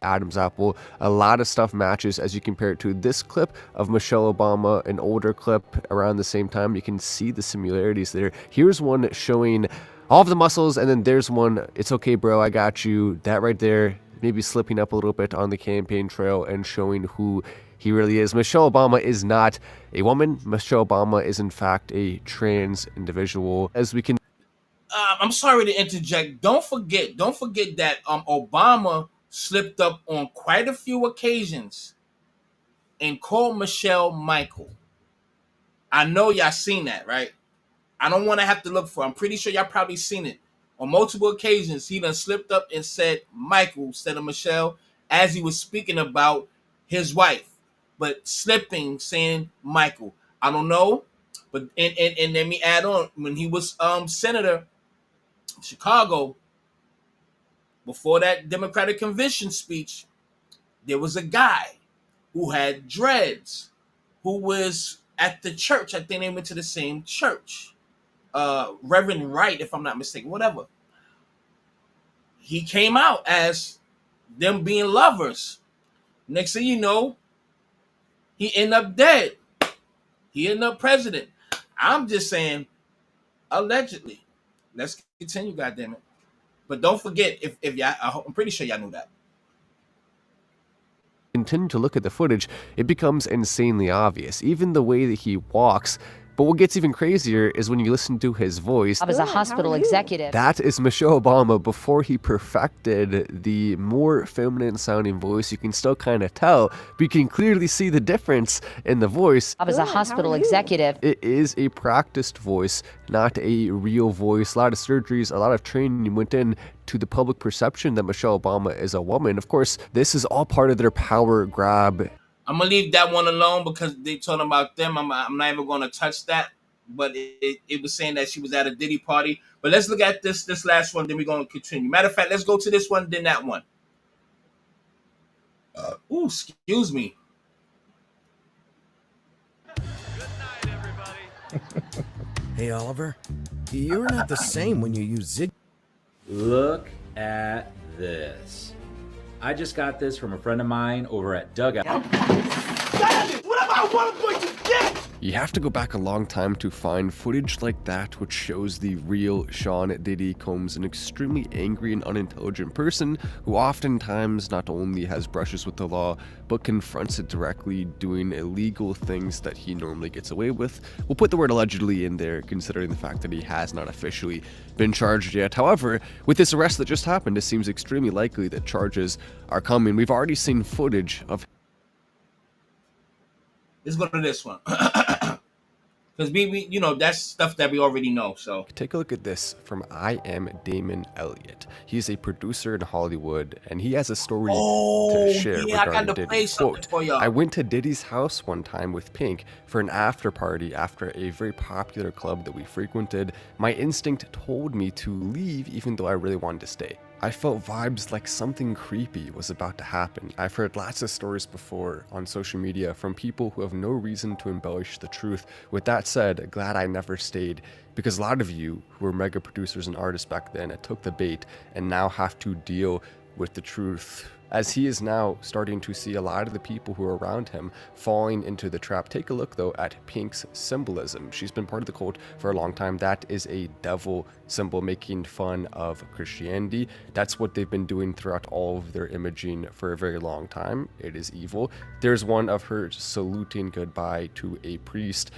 Adam's apple. A lot of stuff matches as you compare it to this clip of Michelle Obama, an older clip around the same time. You can see the similarities there. Here's one showing all of the muscles, and then there's one, it's okay bro, I got you. That right there, maybe slipping up a little bit on the campaign trail and showing who he really is. Michelle Obama is not a woman. Michelle Obama is in fact a trans individual. As we can I'm sorry to interject. Don't forget that Obama slipped up on quite a few occasions and called Michelle Michael. I know y'all seen that, right? I don't want to have to look for it. I'm pretty sure y'all probably seen it. On multiple occasions, he done slipped up and said Michael instead of Michelle as he was speaking about his wife, but slipping, saying Michael. I don't know, but and let me add on, when he was senator in Chicago, before that Democratic convention speech, there was a guy who had dreads who was at the church. I think they went to the same church. Reverend Wright, if I'm not mistaken, whatever. He came out as them being lovers. Next thing you know, he ended up dead. He ended up president. I'm just saying, allegedly. Let's continue, goddammit. But don't forget, if y'all, I'm pretty sure y'all knew that. Continue to look at the footage, it becomes insanely obvious. Even the way that he walks. But what gets even crazier is when you listen to his voice. I was a hospital executive. That is Michelle Obama before he perfected the more feminine sounding voice. You can still kind of tell, but you can clearly see the difference in the voice. I was a hospital executive. It is a practiced voice, not a real voice. A lot of surgeries, a lot of training went in to the public perception that Michelle Obama is a woman. Of course, this is all part of their power grab. I'm gonna leave that one alone because they talking about them. I'm not even gonna touch that. But it was saying that she was at a Diddy party. But let's look at this last one, then we're gonna continue. Matter of fact, let's go to this one, then that one. Excuse me. Hey Oliver, you're not the same when you use Zig. Look at this. I just got this from a friend of mine over at Dugout. You have to go back a long time to find footage like that which shows the real Sean Diddy Combs, an extremely angry and unintelligent person who oftentimes not only has brushes with the law, but confronts it directly, doing illegal things that he normally gets away with. We'll put the word allegedly in there, considering the fact that he has not officially been charged yet. However, with this arrest that just happened, it seems extremely likely that charges are coming. We've already seen footage of... Let's go to this one. Because we, you know, that's stuff that we already know. So take a look at this from I Am Damon Elliott. He's a producer in Hollywood, and he has a story to share regarding Diddy. Quote, I went to Diddy's house one time with Pink for an after party after a very popular club that we frequented. My instinct told me to leave even though I really wanted to stay. I felt vibes like something creepy was about to happen. I've heard lots of stories before on social media from people who have no reason to embellish the truth. With that said, glad I never stayed, because a lot of you who were mega producers and artists back then took the bait and now have to deal with the truth. As he is now starting to see a lot of the people who are around him falling into the trap. Take a look though at Pink's symbolism. She's been part of the cult for a long time. That is a devil symbol making fun of Christianity. That's what they've been doing throughout all of their imaging for a very long time. It is evil. There's one of her saluting goodbye to a priest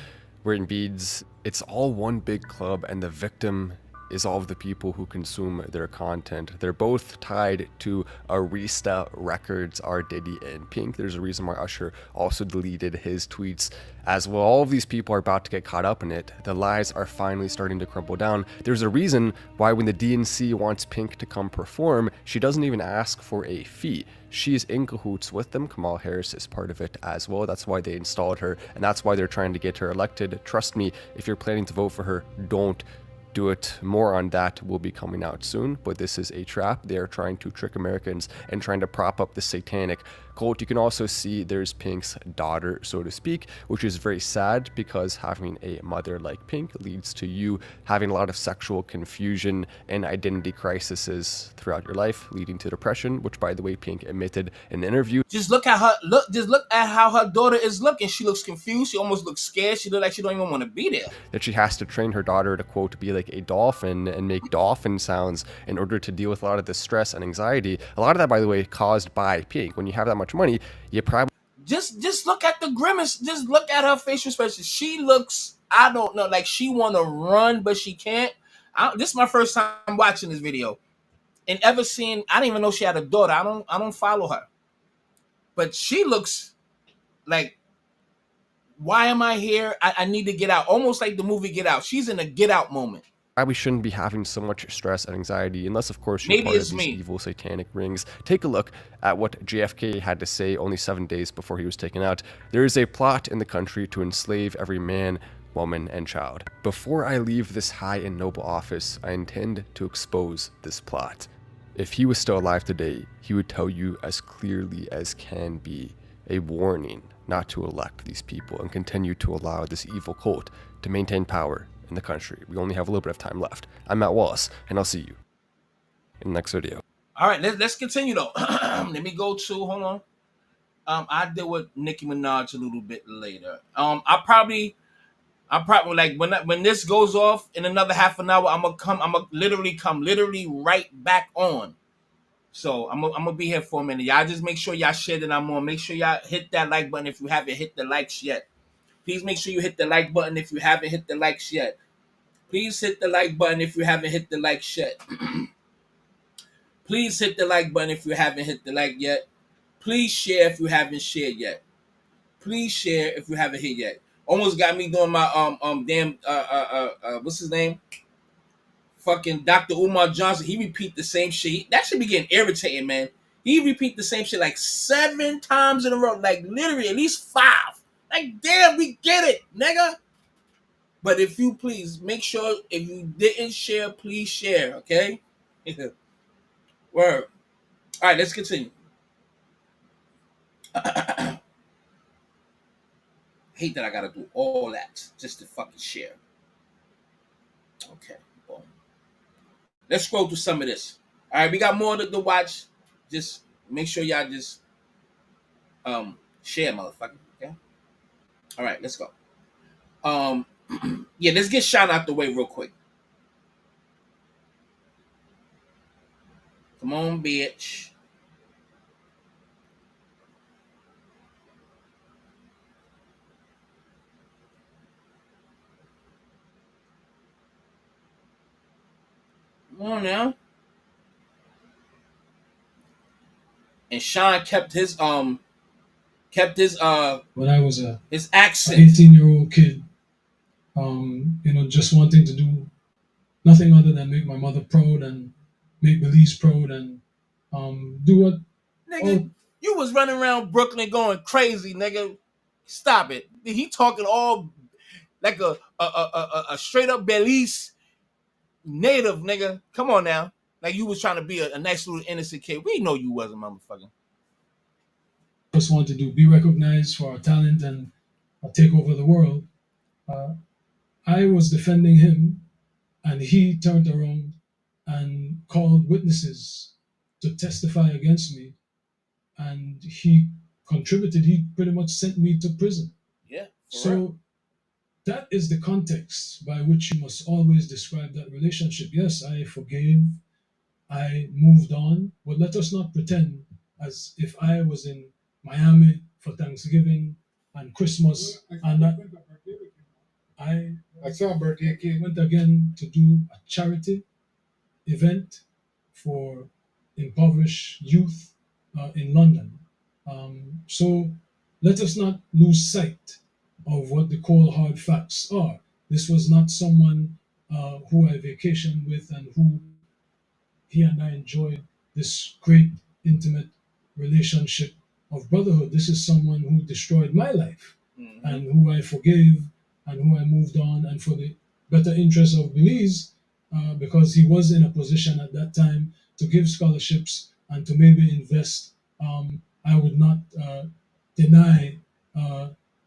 wearing beads. It's all one big club, and the victim is all of the people who consume their content. They're both tied to Arista Records, R. Diddy and Pink. There's a reason why Usher also deleted his tweets as well. All of these people are about to get caught up in it. The lies are finally starting to crumble down. There's a reason why when the DNC wants Pink to come perform, she doesn't even ask for a fee. She's in cahoots with them. Kamala Harris is part of it as well. That's why they installed her, and that's why they're trying to get her elected. Trust me, if you're planning to vote for her, don't do it. More on that will be coming out soon, but this is a trap. They are trying to trick Americans and trying to prop up the satanic cult. You can also see there's Pink's daughter, so to speak, which is very sad because having a mother like Pink leads to you having a lot of sexual confusion and identity crises throughout your life, leading to depression, which by the way Pink admitted in an interview. Just look at how her daughter is looking. She looks confused. She almost looks scared. She looks like she don't even want to be there. That she has to train her daughter to, quote, be like like a dolphin and make dolphin sounds in order to deal with a lot of the stress and anxiety. A lot of that, by the way, caused by pink. When you have that much money, you probably just look at the grimace. Just look at her facial expression. She looks, I don't know, like she want to run, but she can't. This is my first time watching this video, and ever seen. I didn't even know she had a daughter. I don't follow her, but she looks like, why am I here? I need to get out. Almost like the movie Get Out. She's in a Get Out moment. probably shouldn't be having so much stress and anxiety, unless of course you're Maybe part of it's these me. evil satanic rings. Take a look at what JFK had to say only 7 days before he was taken out. There is a plot in the country to enslave every man, woman, and child. Before I leave this high and noble office, I intend to expose this plot. If he was still alive today, he would tell you as clearly as can be a warning not to elect these people and continue to allow this evil cult to maintain power in the country. We only have a little bit of time left. I'm Matt Wallace, and I'll see you in the next video. All right, let's continue though. Let me go to, hold on. I deal with Nicki Minaj a little bit later. I probably like when this goes off in another half an hour, I'm gonna literally right back on. So I'm gonna be here for a minute. Y'all just make sure y'all share that I'm on. Make sure y'all hit that like button if you haven't hit the likes yet. Please make sure you hit the like button if you haven't hit the likes yet. Please hit the like button if you haven't hit the likes yet. Please hit the like button if you haven't hit the like yet. Please share if you haven't shared yet. Please share if you haven't hit yet. Almost got me doing my damn what's his name? Fucking Dr. Umar Johnson. He repeat the same shit. That should be getting irritating, man. He repeat the same shit like 7 times in a row. Like literally at least 5. Like damn, we get it, nigga. But if you please make sure if you didn't share, please share, okay? Word. All right, let's continue. Hate that I gotta do all that just to fucking share. Okay, boom. Let's scroll through some of this. All right, we got more to watch. Just make sure y'all just share, motherfucker. Okay. All right, let's go. Yeah, let's get Sean out the way real quick. Come on, bitch. Come on now. And Sean kept his when I was his accent. 18-year-old kid, just wanting to do nothing other than make my mother proud and make Belize proud and do what. Nigga, you was running around Brooklyn going crazy, nigga. Stop it. He talking all like a straight up Belize native, nigga. Come on now. Like you was trying to be a nice little innocent kid. We know you wasn't, motherfucker. Just want to be recognized for our talent and take over the world. I was defending him, and he turned around and called witnesses to testify against me, and he contributed. He pretty much sent me to prison. Yeah. So that is the context by which you must always describe that relationship. Yes, I forgave. I moved on, but let us not pretend as if I was in Miami for Thanksgiving and Christmas and that I saw a birthday cake. Went again to do a charity event for impoverished youth in London. So let us not lose sight of what the cold hard facts are. This was not someone who I vacationed with and who he and I enjoyed this great intimate relationship of brotherhood. This is someone who destroyed my life and who I forgave and who I moved on, and for the better interest of Belize, because he was in a position at that time to give scholarships and to maybe invest. I would not deny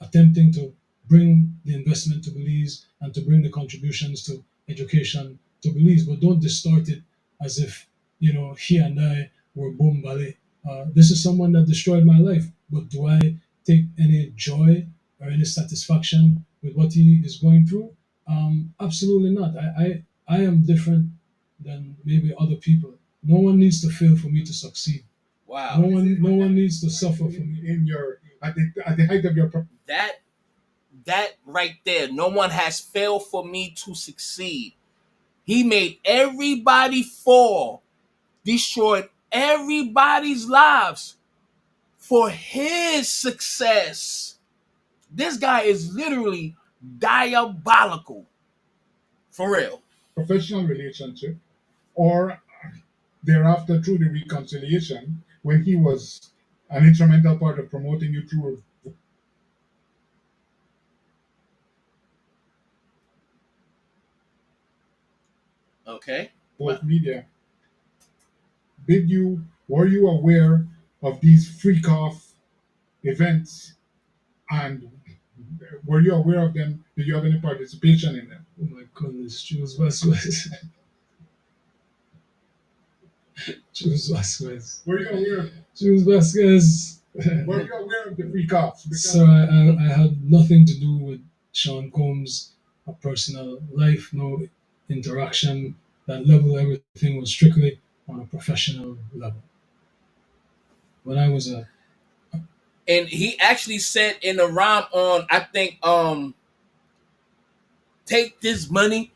attempting to bring the investment to Belize and to bring the contributions to education to Belize, but don't distort it as if, he and I were boom ballet. This is someone that destroyed my life, but do I take any joy or any satisfaction with what he is going through? Absolutely not. I am different than maybe other people. No one needs to fail for me to succeed. Wow. No one needs to suffer for me at the height of your that right there. No one has failed for me to succeed. He made everybody fall, destroyed everybody's lives for his success. This guy is literally diabolical. For real. Professional relationship, or thereafter through the reconciliation, when he was an instrumental part of promoting you through Okay. both media. Were you aware of these freak off events, and were you aware of them? Did you have any participation in them? Oh my goodness, Jules Vasquez. Jules Vasquez. Were you aware of Jules Vasquez? Were you aware of the freak offs? So I had nothing to do with Sean Combs' personal life, no interaction. That level, everything was strictly on a professional level. When I was a And he actually said in the rhyme on, I think, take this money,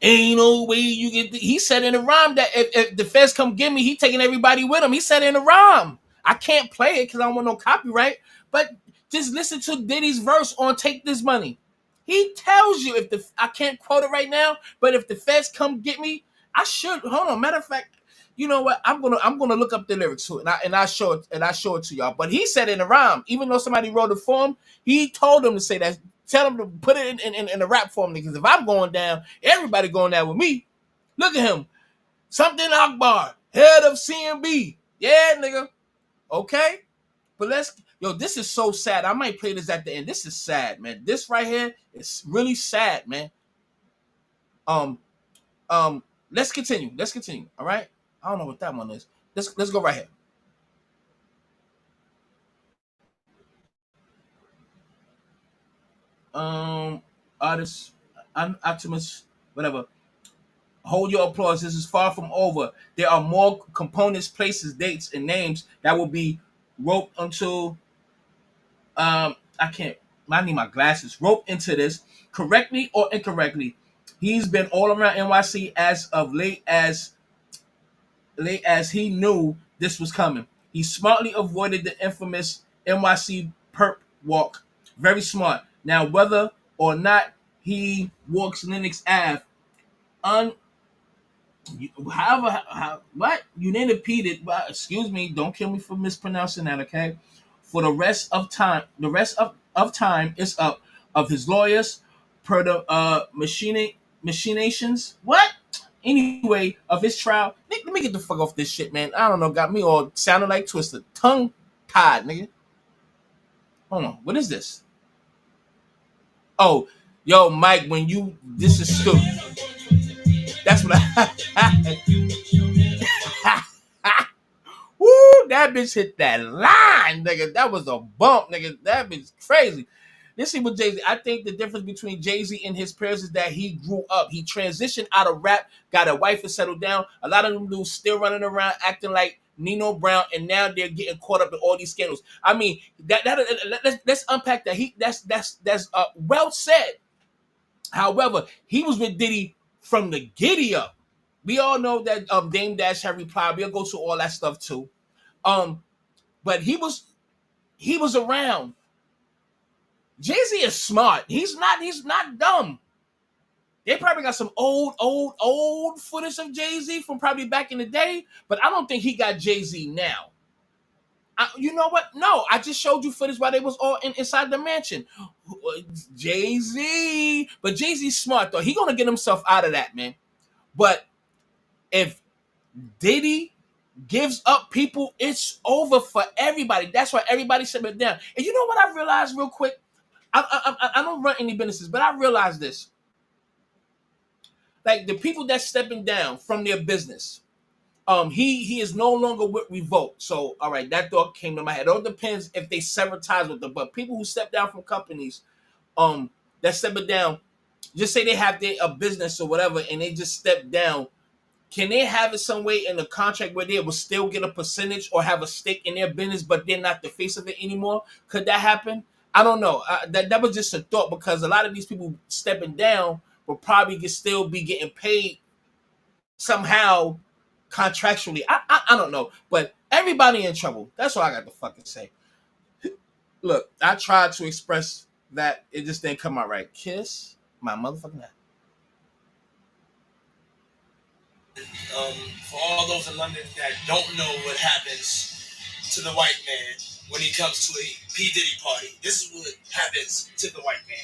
ain't no way you get he said in the rhyme that if the feds come get me, he taking everybody with him. He said in the rhyme. I can't play it because I don't want no copyright, but just listen to Diddy's verse on take this money. He tells you I can't quote it right now, but if the feds come get me, I should hold on. Matter of fact, you know what? I'm gonna look up the lyrics to it and I show it to y'all. But he said in the rhyme, even though somebody wrote it for him, he told them to say that. Tell them to put it in the rap form, because if I'm going down, everybody going down with me. Look at him. Something Akbar, head of CMB. Yeah, nigga. Okay. But this is so sad. I might play this at the end. This is sad, man. This right here is really sad, man. Let's continue. All right. I don't know what that one is. Let's go right here. Artists, Optimus, whatever. Hold your applause. This is far from over. There are more components, places, dates, and names that will be roped until I need my glasses. Roped into this, correctly or incorrectly. He's been all around NYC as of late as he knew this was coming. He smartly avoided the infamous NYC perp walk. Very smart. Now, whether or not he walks Lenox Ave, what? Unimpeded. Well, excuse me, don't kill me for mispronouncing that, okay? For the rest of time is up of his lawyers per the machinations. What? Anyway, of his trial. Let me get the fuck off this shit, man. I don't know, got me all sounding like Twister. Tongue tied, nigga. Hold on, what is this? Oh, yo, Mike, this is stupid. That's what Woo, that bitch hit that line, nigga. That was a bump, nigga. That bitch crazy. Let's see what Jay-Z. I think the difference between Jay-Z and his peers is that he grew up. He transitioned out of rap, got a wife and settled down. A lot of them dudes still running around acting like Nino Brown, and now they're getting caught up in all these scandals. I mean, let's unpack that. That's well said. However, he was with Diddy from the giddy up. We all know that Dame Dash had replied. We'll go to all that stuff too. But he was around. Jay-Z is smart. He's not dumb. They probably got some old footage of Jay-Z from probably back in the day, but I don't think he got Jay-Z now. You know what? No, I just showed you footage while they was all inside the mansion. Jay-Z. But Jay-Z's smart, though. He gonna get himself out of that, man. But if Diddy gives up people, it's over for everybody. That's why everybody shut it down. And you know what I realized real quick? I don't run any businesses, but I realized this. Like the people that's stepping down from their business, he is no longer with Revolt. So, all right, that thought came to my head. It all depends if they sever ties with them. But people who step down from companies, that step it down, just say they have a business or whatever, and they just step down. Can they have it some way in the contract where they will still get a percentage or have a stake in their business, but they're not the face of it anymore? Could that happen? I don't know. That was just a thought, because a lot of these people stepping down will probably still be getting paid somehow contractually. I don't know, but everybody in trouble. That's all I got to fucking say. Look, I tried to express that, it just didn't come out right. Kiss my motherfucking ass. For all those in London that don't know what happens to the white man when he comes to a P. Diddy party, this is what happens to the white man.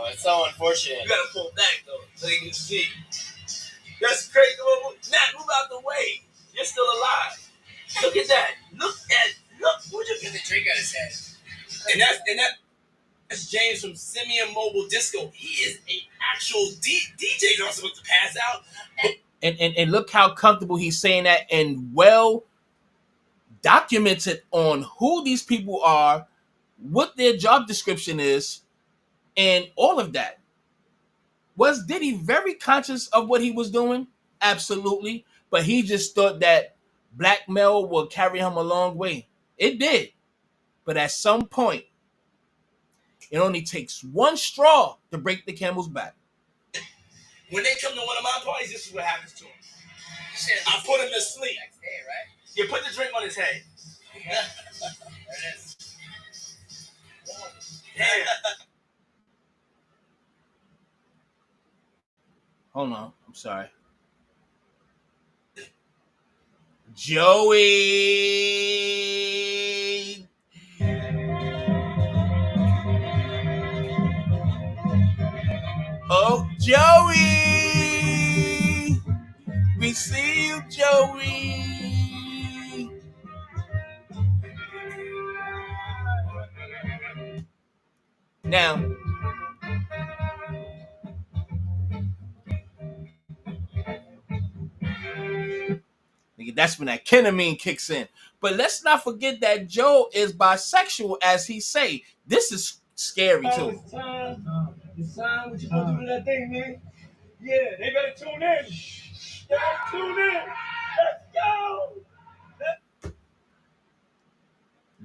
It's so unfortunate. You gotta pull back though, so you can see. That's crazy. Matt, move out the way. You're still alive. Look at that. Look. What you get the drink out of his head? And that's James from Simeon Mobile Disco. He is an actual DJ. Not supposed to pass out. And look how comfortable he's saying that, and well documented on who these people are, what their job description is, and all of that. Was Diddy very conscious of what he was doing? Absolutely. But he just thought that blackmail would carry him a long way. It did. But at some point, it only takes one straw to break the camel's back. When they come to one of my parties, this is what happens to him. I put him to sleep. You put the drink on his head. There it is. Yeah. Hold on. I'm sorry. Joey. Oh, Joey. We see you, Joey. Now, nigga, that's when that ketamine kicks in. But let's not forget that Joe is bisexual, as he say. This is scary too. It's time. It's time. What you gonna do to that thing, man? Yeah, they better tune in. They better tune in. Let's go.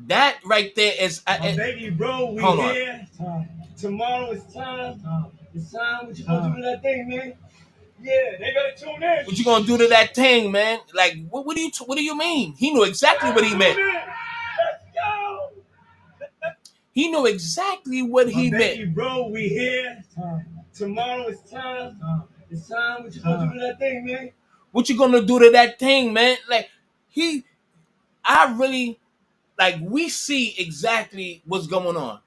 That right there is. Baby, bro, we here. Tomorrow is time. It's time. What you gonna do to that thing, man? Yeah, they better tune in. What you gonna do to that thing, man? Like, what do you mean? He knew exactly what he meant. Let's go. He knew exactly what he Baby, meant. bro, we here. Tomorrow is time. It's time. What you gonna do to that thing, man? What you gonna do to that thing, man? Like, I really, like, we see exactly what's going on.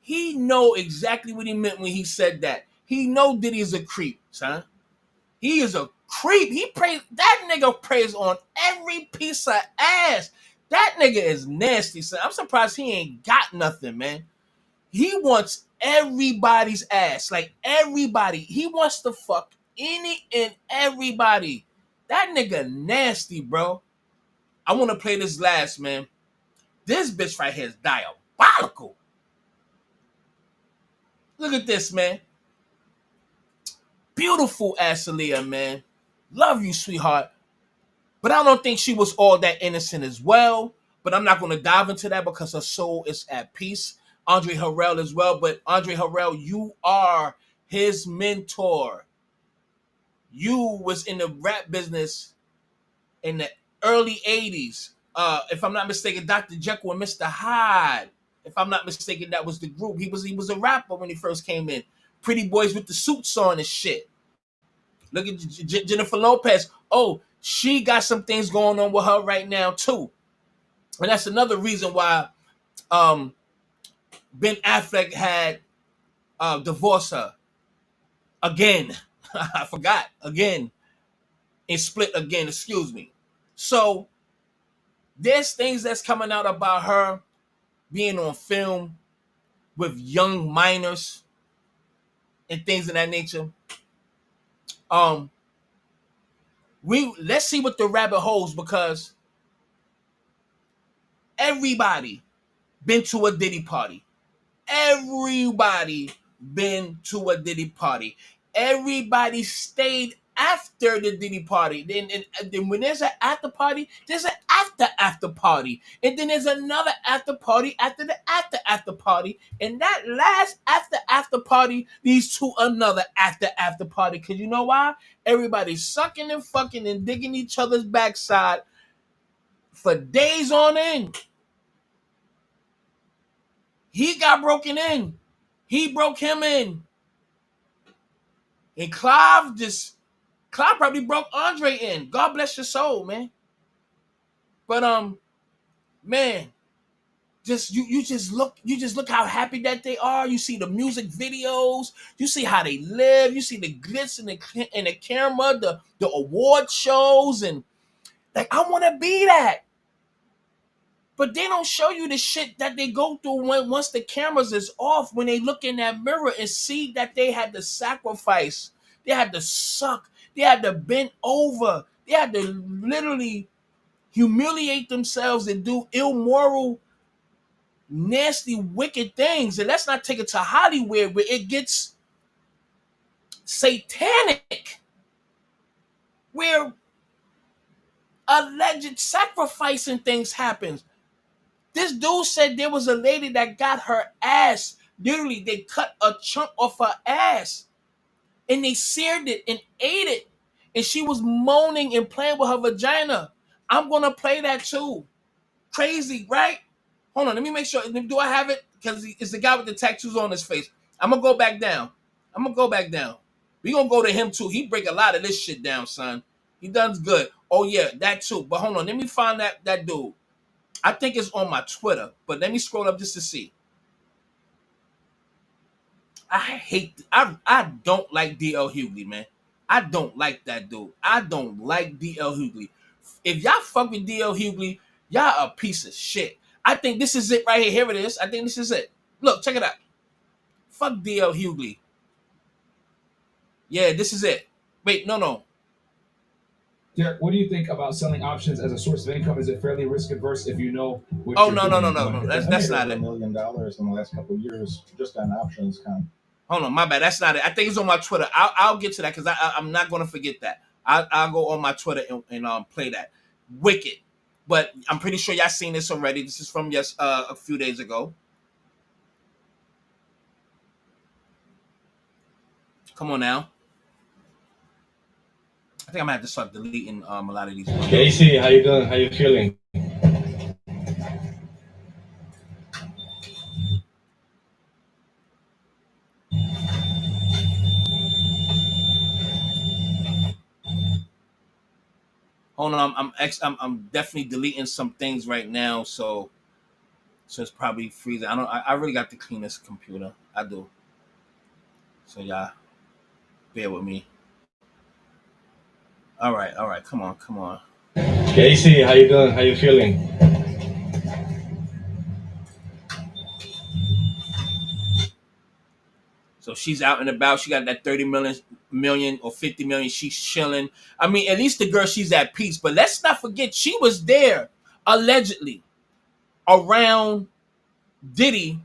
He know exactly what he meant when he said that. He know Diddy is a creep, son. He is a creep. That nigga preys on every piece of ass. That nigga is nasty, son. I'm surprised he ain't got nothing, man. He wants everybody's ass. Like, everybody. He wants to fuck any and everybody. That nigga nasty, bro. I want to play this last, man. This bitch right here is diabolical. Look at this, man. Beautiful ass Aaliyah, man. Love you, sweetheart. But I don't think she was all that innocent as well. But I'm not going to dive into that because her soul is at peace. Andre Harrell as well. But Andre Harrell, you are his mentor. You was in the rap business in the early 80s. If I'm not mistaken, Dr. Jekyll and Mr. Hyde. If I'm not mistaken, that was the group. He was a rapper when he first came in. Pretty boys with the suits on and shit. Look at Jennifer Lopez. Oh, she got some things going on with her right now too. And that's another reason why Ben Affleck had divorced her. Again. I forgot. Again. And split again. Excuse me. So there's things that's coming out about her being on film with young minors and things of that nature. Let's see what the rabbit holds, because everybody been to a Diddy party. everybody been to a Diddy party. Everybody stayed after the Diddy party. Then when there's an after party, there's an after party. And then there's another after party after the after party. And that last after party leads to another after party. Because you know why? Everybody's sucking and fucking and digging each other's backside for days on end. He got broken in. He broke him in. And Clive probably broke Andre in. God bless your soul, man. But man, you just look how happy that they are. You see the music videos, you see how they live, you see the glitz in the camera, the award shows, and like I want to be that. But they don't show you the shit that they go through once the cameras is off, when they look in that mirror and see that they had to sacrifice, they had to suck, they had to bend over, they had to literally humiliate themselves and do immoral, nasty, wicked things. And let's not take it to Hollywood where it gets satanic, where alleged sacrificing things happens. This dude said there was a lady that got her ass. Literally, they cut a chunk off her ass and they seared it and ate it. And she was moaning and playing with her vagina. I'm going to play that too. Crazy, right? Hold on, let me make sure. Do I have it? Because it's the guy with the tattoos on his face. I'm going to go back down. We're going to go to him too. He break a lot of this shit down, son. He does good. Oh, yeah, that too. But hold on, let me find that dude. I think it's on my Twitter, but let me scroll up just to see. I don't like D.L. Hughley, man. I don't like that dude. I don't like D.L. Hughley. If y'all fuck with D.L. Hughley, y'all a piece of shit. I think this is it right here. Here it is. I think this is it. Look, check it out. Fuck D.L. Hughley. Yeah, this is it. Wait, no. Derek, what do you think about selling options as a source of income? Is it fairly risk adverse if you know what no. That's not it. $1 million in the last couple of years just on options. Hold on, my bad. That's not it. I think it's on my Twitter. I'll get to that because I'm not going to forget that. I'll go on my Twitter and play that. Wicked. But I'm pretty sure y'all seen this already. This is from just a few days ago. Come on now. I think I'm gonna have to start deleting a lot of these. Casey, how you doing? How you feeling? Hold on, I'm definitely deleting some things right now, so it's probably freezing. I really got to clean this computer. I do. So y'all, bear with me. All right. Come on. Casey, how you doing? How you feeling? So she's out and about. She got that 30 million or 50 million. She's chilling. I mean, at least the girl, she's at peace. But let's not forget, she was there allegedly around Diddy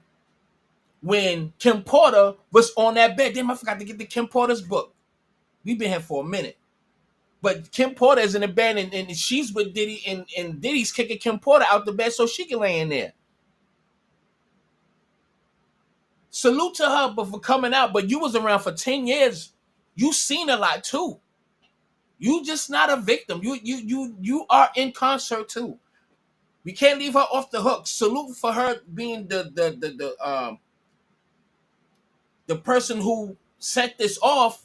when Kim Porter was on that bed. Damn, I forgot to get the Kim Porter's book. We've been here for a minute. But Kim Porter is in the bed and she's with Diddy and Diddy's kicking Kim Porter out the bed so she can lay in there. Salute to her for coming out, but you was around for 10 years. You seen a lot too. You just not a victim. You are in concert too. We can't leave her off the hook. Salute for her being the person who set this off.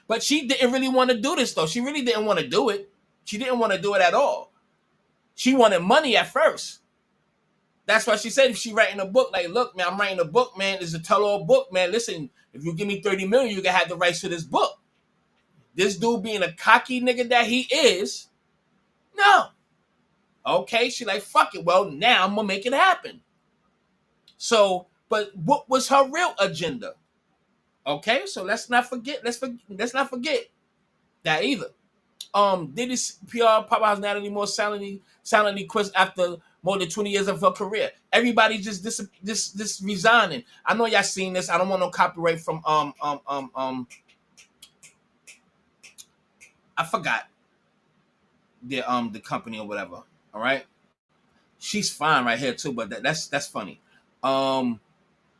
But she didn't really want to do this though. She really didn't want to do it. She didn't want to do it at all. She wanted money at first. That's why she said if she writing a book, like, look, man, I'm writing a book, man. It's a tell-all book, man. Listen, if you give me 30 million, you can have the rights to this book. This dude being a cocky nigga that he is, no. Okay, she like, fuck it. Well, now I'm gonna make it happen. So, but what was her real agenda? Okay, so let's not forget that either. Diddy's PR pop out not anymore silently quits after more than 20 years of her career. Everybody just this resigning. I know y'all seen this. I don't want no copyright from I forgot the company or whatever. All right, she's fine right here too, but that's funny.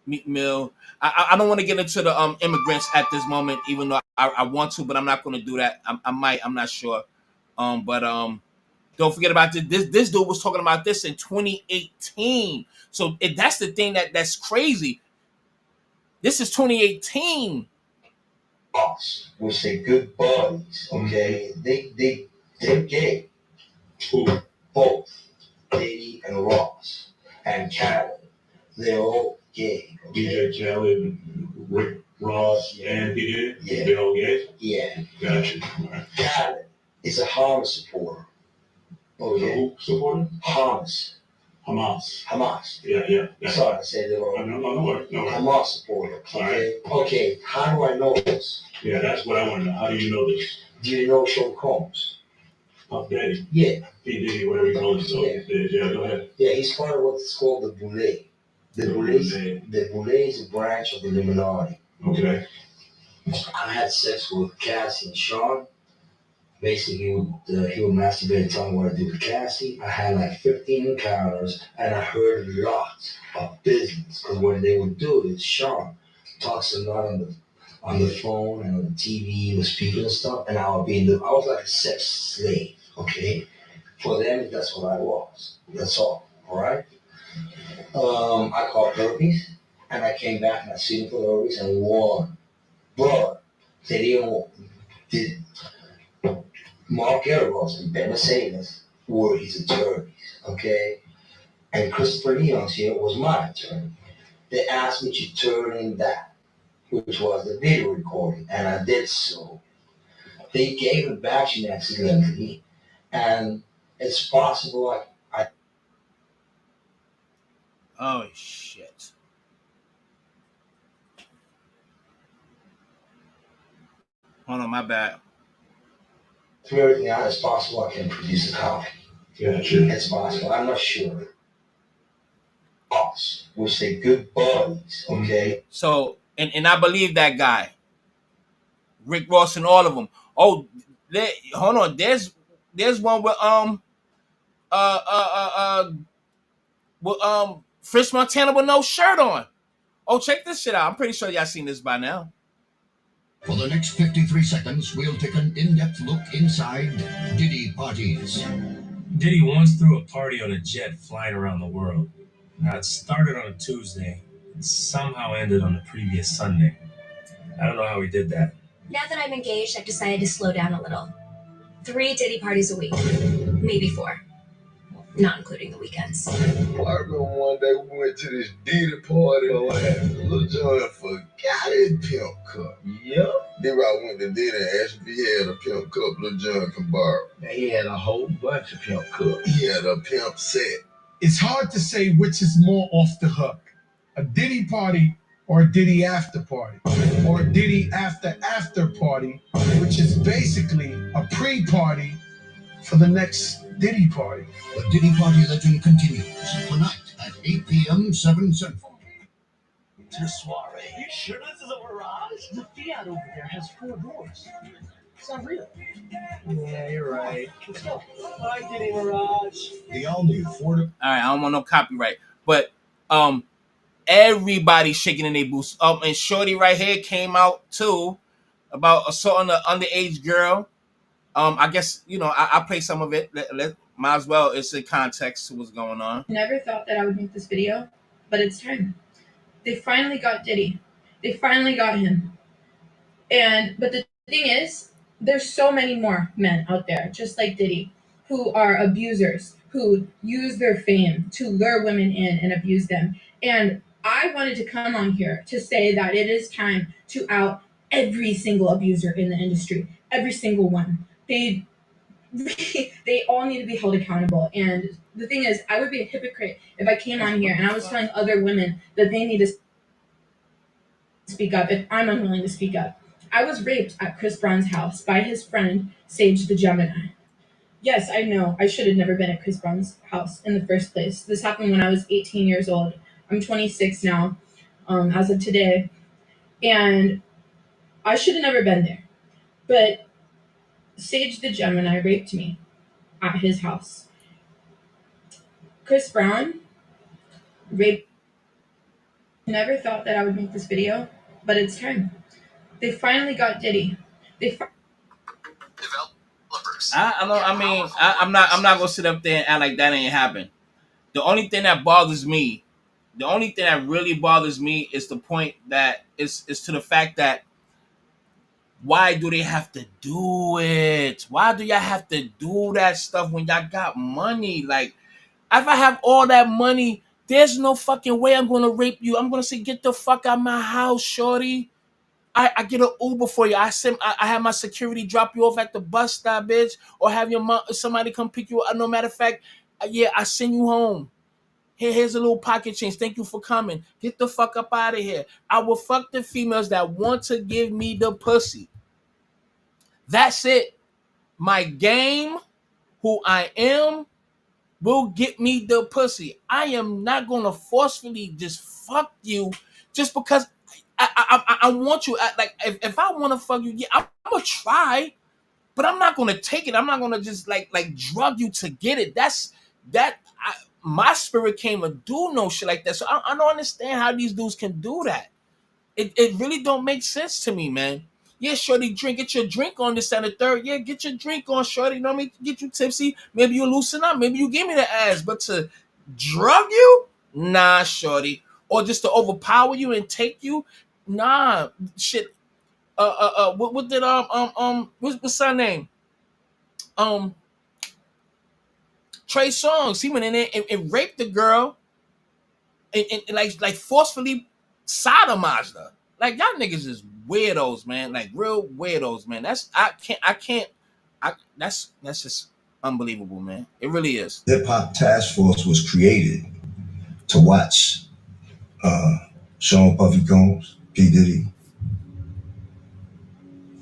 Meat Mill. I don't want to get into the immigrants at this moment, even though I want to, but I'm not going to do that. I might. I'm not sure. But don't forget about this. This dude was talking about this in 2018. So that's the thing that's crazy. This is 2018. We say good buddies, okay? They're gay. Both Diddy and Ross and Khaled. They're all gay. Okay? DJ Khaled, Rick Ross, and Diddy. Yeah. They're all gay. Yeah. Gotcha. Khaled is a Hamas supporter. Okay. Who supporter? Hamas. Yeah. Sorry, I said it wrong. No. Hamas supporter. Okay. Right. Okay. How do I know this? Yeah, that's what I want to know. How do you know this? Do you know Sean Combs? Puff Daddy. Yeah. P. Diddy, whatever you call it. So yeah, go ahead. Yeah, he's part of what's called the Boule. The Boule is a branch of the Illuminati. Okay. I had sex with Cassie and Sean. Basically, he would masturbate and tell me what I do with Cassie. I had like 15 encounters, and I heard lots of business. Because what they would do is Sean talks a lot on the phone and on the TV with people and stuff, and I was like a sex slave, okay? For them, that's what I was. That's all right? I caught herpes, and I came back and I seen for the herpes and won. But they did Mark Eros and Ben Mercedes were his attorneys, okay? And Christopher Leon's here was my attorney. They asked me to turn in that, which was the video recording, and I did so. They gave it back to me accidentally, and it's possible I Oh shit. Hold on, my bad. To everything out, it's possible I can produce a copy. Yeah, sure. It's possible. I'm not sure. Us. We say good buddies, okay? So, and I believe that guy, Rick Ross, and all of them. Oh, hold on. There's one with Fish Montana with no shirt on. Oh, check this shit out. I'm pretty sure y'all seen this by now. For the next 53 seconds, we'll take an in-depth look inside Diddy parties. Diddy once threw a party on a jet flying around the world. Now, it started on a Tuesday and somehow ended on the previous Sunday. I don't know how he did that. Now that I'm engaged, I've decided to slow down a little. 3 Diddy parties a week. Maybe 4. Not including the weekends. Well, I remember one day we went to this Diddy party and what happened? Little John forgot his pimp cup. Yep. Then I went to Diddy and asked if he had a pimp cup Little John can borrow. Now, he had a whole bunch of pimp cups. He had a pimp set. It's hard to say which is more off the hook. A Diddy party or a Diddy after party. Or a Diddy after party, which is basically a pre-party for the next Diddy party. The Diddy party legend continues tonight at 8 p.m. 7 Central. To the soiree. You sure this is a mirage? The Fiat over there has 4 doors. It's not real. Yeah, you're right. Let's go. Hi, Diddy Mirage. The all-new Ford. All right, I don't want no copyright, but everybody shaking in their boots. And Shorty right here came out too about assaulting an underage girl. I guess I play some of it. Might as well. It's in context to what's going on. Never thought that I would make this video, but it's time. They finally got Diddy. They finally got him. But the thing is, there's so many more men out there, just like Diddy, who are abusers, who use their fame to lure women in and abuse them. And I wanted to come on here to say that it is time to out every single abuser in the industry, every single one. They all need to be held accountable. And the thing is, I would be a hypocrite if I came on here and I was telling other women that they need to speak up if I'm unwilling to speak up. I was raped at Chris Brown's house by his friend, Sage the Gemini. Yes, I know. I should have never been at Chris Brown's house in the first place. This happened when I was 18 years old. I'm 26 now, as of today. And I should have never been there. But Sage the Gemini raped me at his house. Chris Brown raped. Never thought that I would make this video, but it's time. They finally got Diddy. I'm not gonna sit up there and act like that ain't happened. The only thing that bothers me, the only thing that really bothers me is the point that is to the fact that why do they have to do it? Why do y'all have to do that stuff when y'all got money? Like, if I have all that money, there's no fucking way I'm gonna rape you. I'm gonna say, get the fuck out of my house, shorty. I get an Uber for you. I have my security drop you off at the bus stop, bitch, or have your mom, somebody come pick you up. No matter of fact, yeah, I send you home. Here's a little pocket change. Thank you for coming. Get the fuck up out of here. I will fuck the females that want to give me the pussy. That's it. My game, who I am, will get me the pussy. I am not gonna forcefully just fuck you just because I want you. Like if I want to fuck you, yeah, I'm gonna try, but I'm not gonna take it. I'm not gonna just like drug you to get it. My spirit came to do no shit like that. So I don't understand how these dudes can do that. It really don't make sense to me, man. Yeah, shorty, get your drink on this and the third. Yeah, get your drink on, shorty. You know what I mean? Get you tipsy. Maybe you loosen up. Maybe you give me the ass. But to drug you? Nah, shorty. Or just to overpower you and take you? Nah, shit. What did what's her name? Trey Songz. He went in there and raped the girl and like forcefully sodomized her. Like, y'all niggas is weirdos, man. Like, real weirdos, man. That's just unbelievable, man. It really is. Hip Hop Task Force was created to watch Sean Puffy Combs, P. Diddy,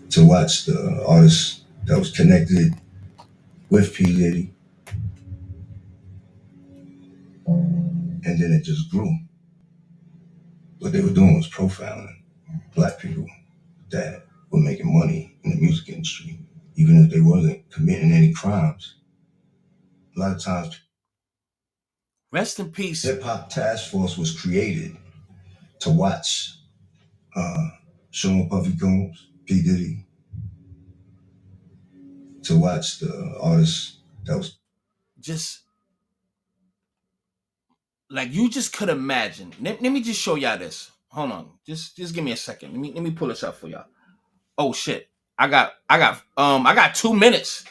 to watch the artists that was connected with P. Diddy. And then it just grew. What they were doing was profiling black people that were making money in the music industry, even if they wasn't committing any crimes. A lot of times, rest in peace. Hip Hop Task Force was created to watch Sean Puffy Combs, P. Diddy, to watch the artists that was just like, you just could imagine. Let me just show y'all this. Hold on. Just give me a second. Let me pull this up for y'all. Oh shit. I got 2 minutes.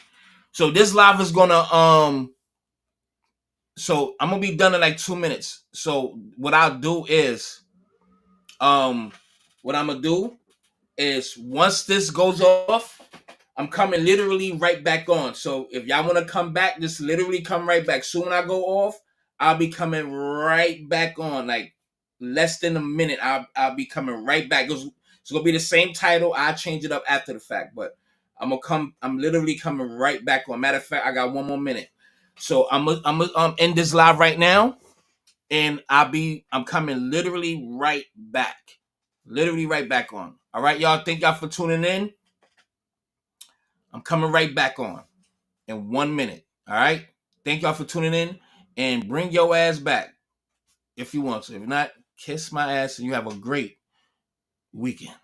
So this live is gonna so I'm gonna be done in like 2 minutes. So what I'll do is what I'm gonna do is once this goes off, I'm coming literally right back on. So if y'all want to come back, just literally come right back. Soon when I go off, I'll be coming right back on. Like less than a minute, I'll be coming right back. It's gonna be the same title. I'll change it up after the fact, but I'm literally coming right back on. Matter of fact, I got 1 more minute. So I'm end this live right now, and I'm coming literally right back. Literally right back on. All right, y'all. Thank y'all for tuning in. I'm coming right back on in 1 minute. All right. Thank y'all for tuning in, and bring your ass back if you want to. If not, kiss my ass, and you have a great weekend.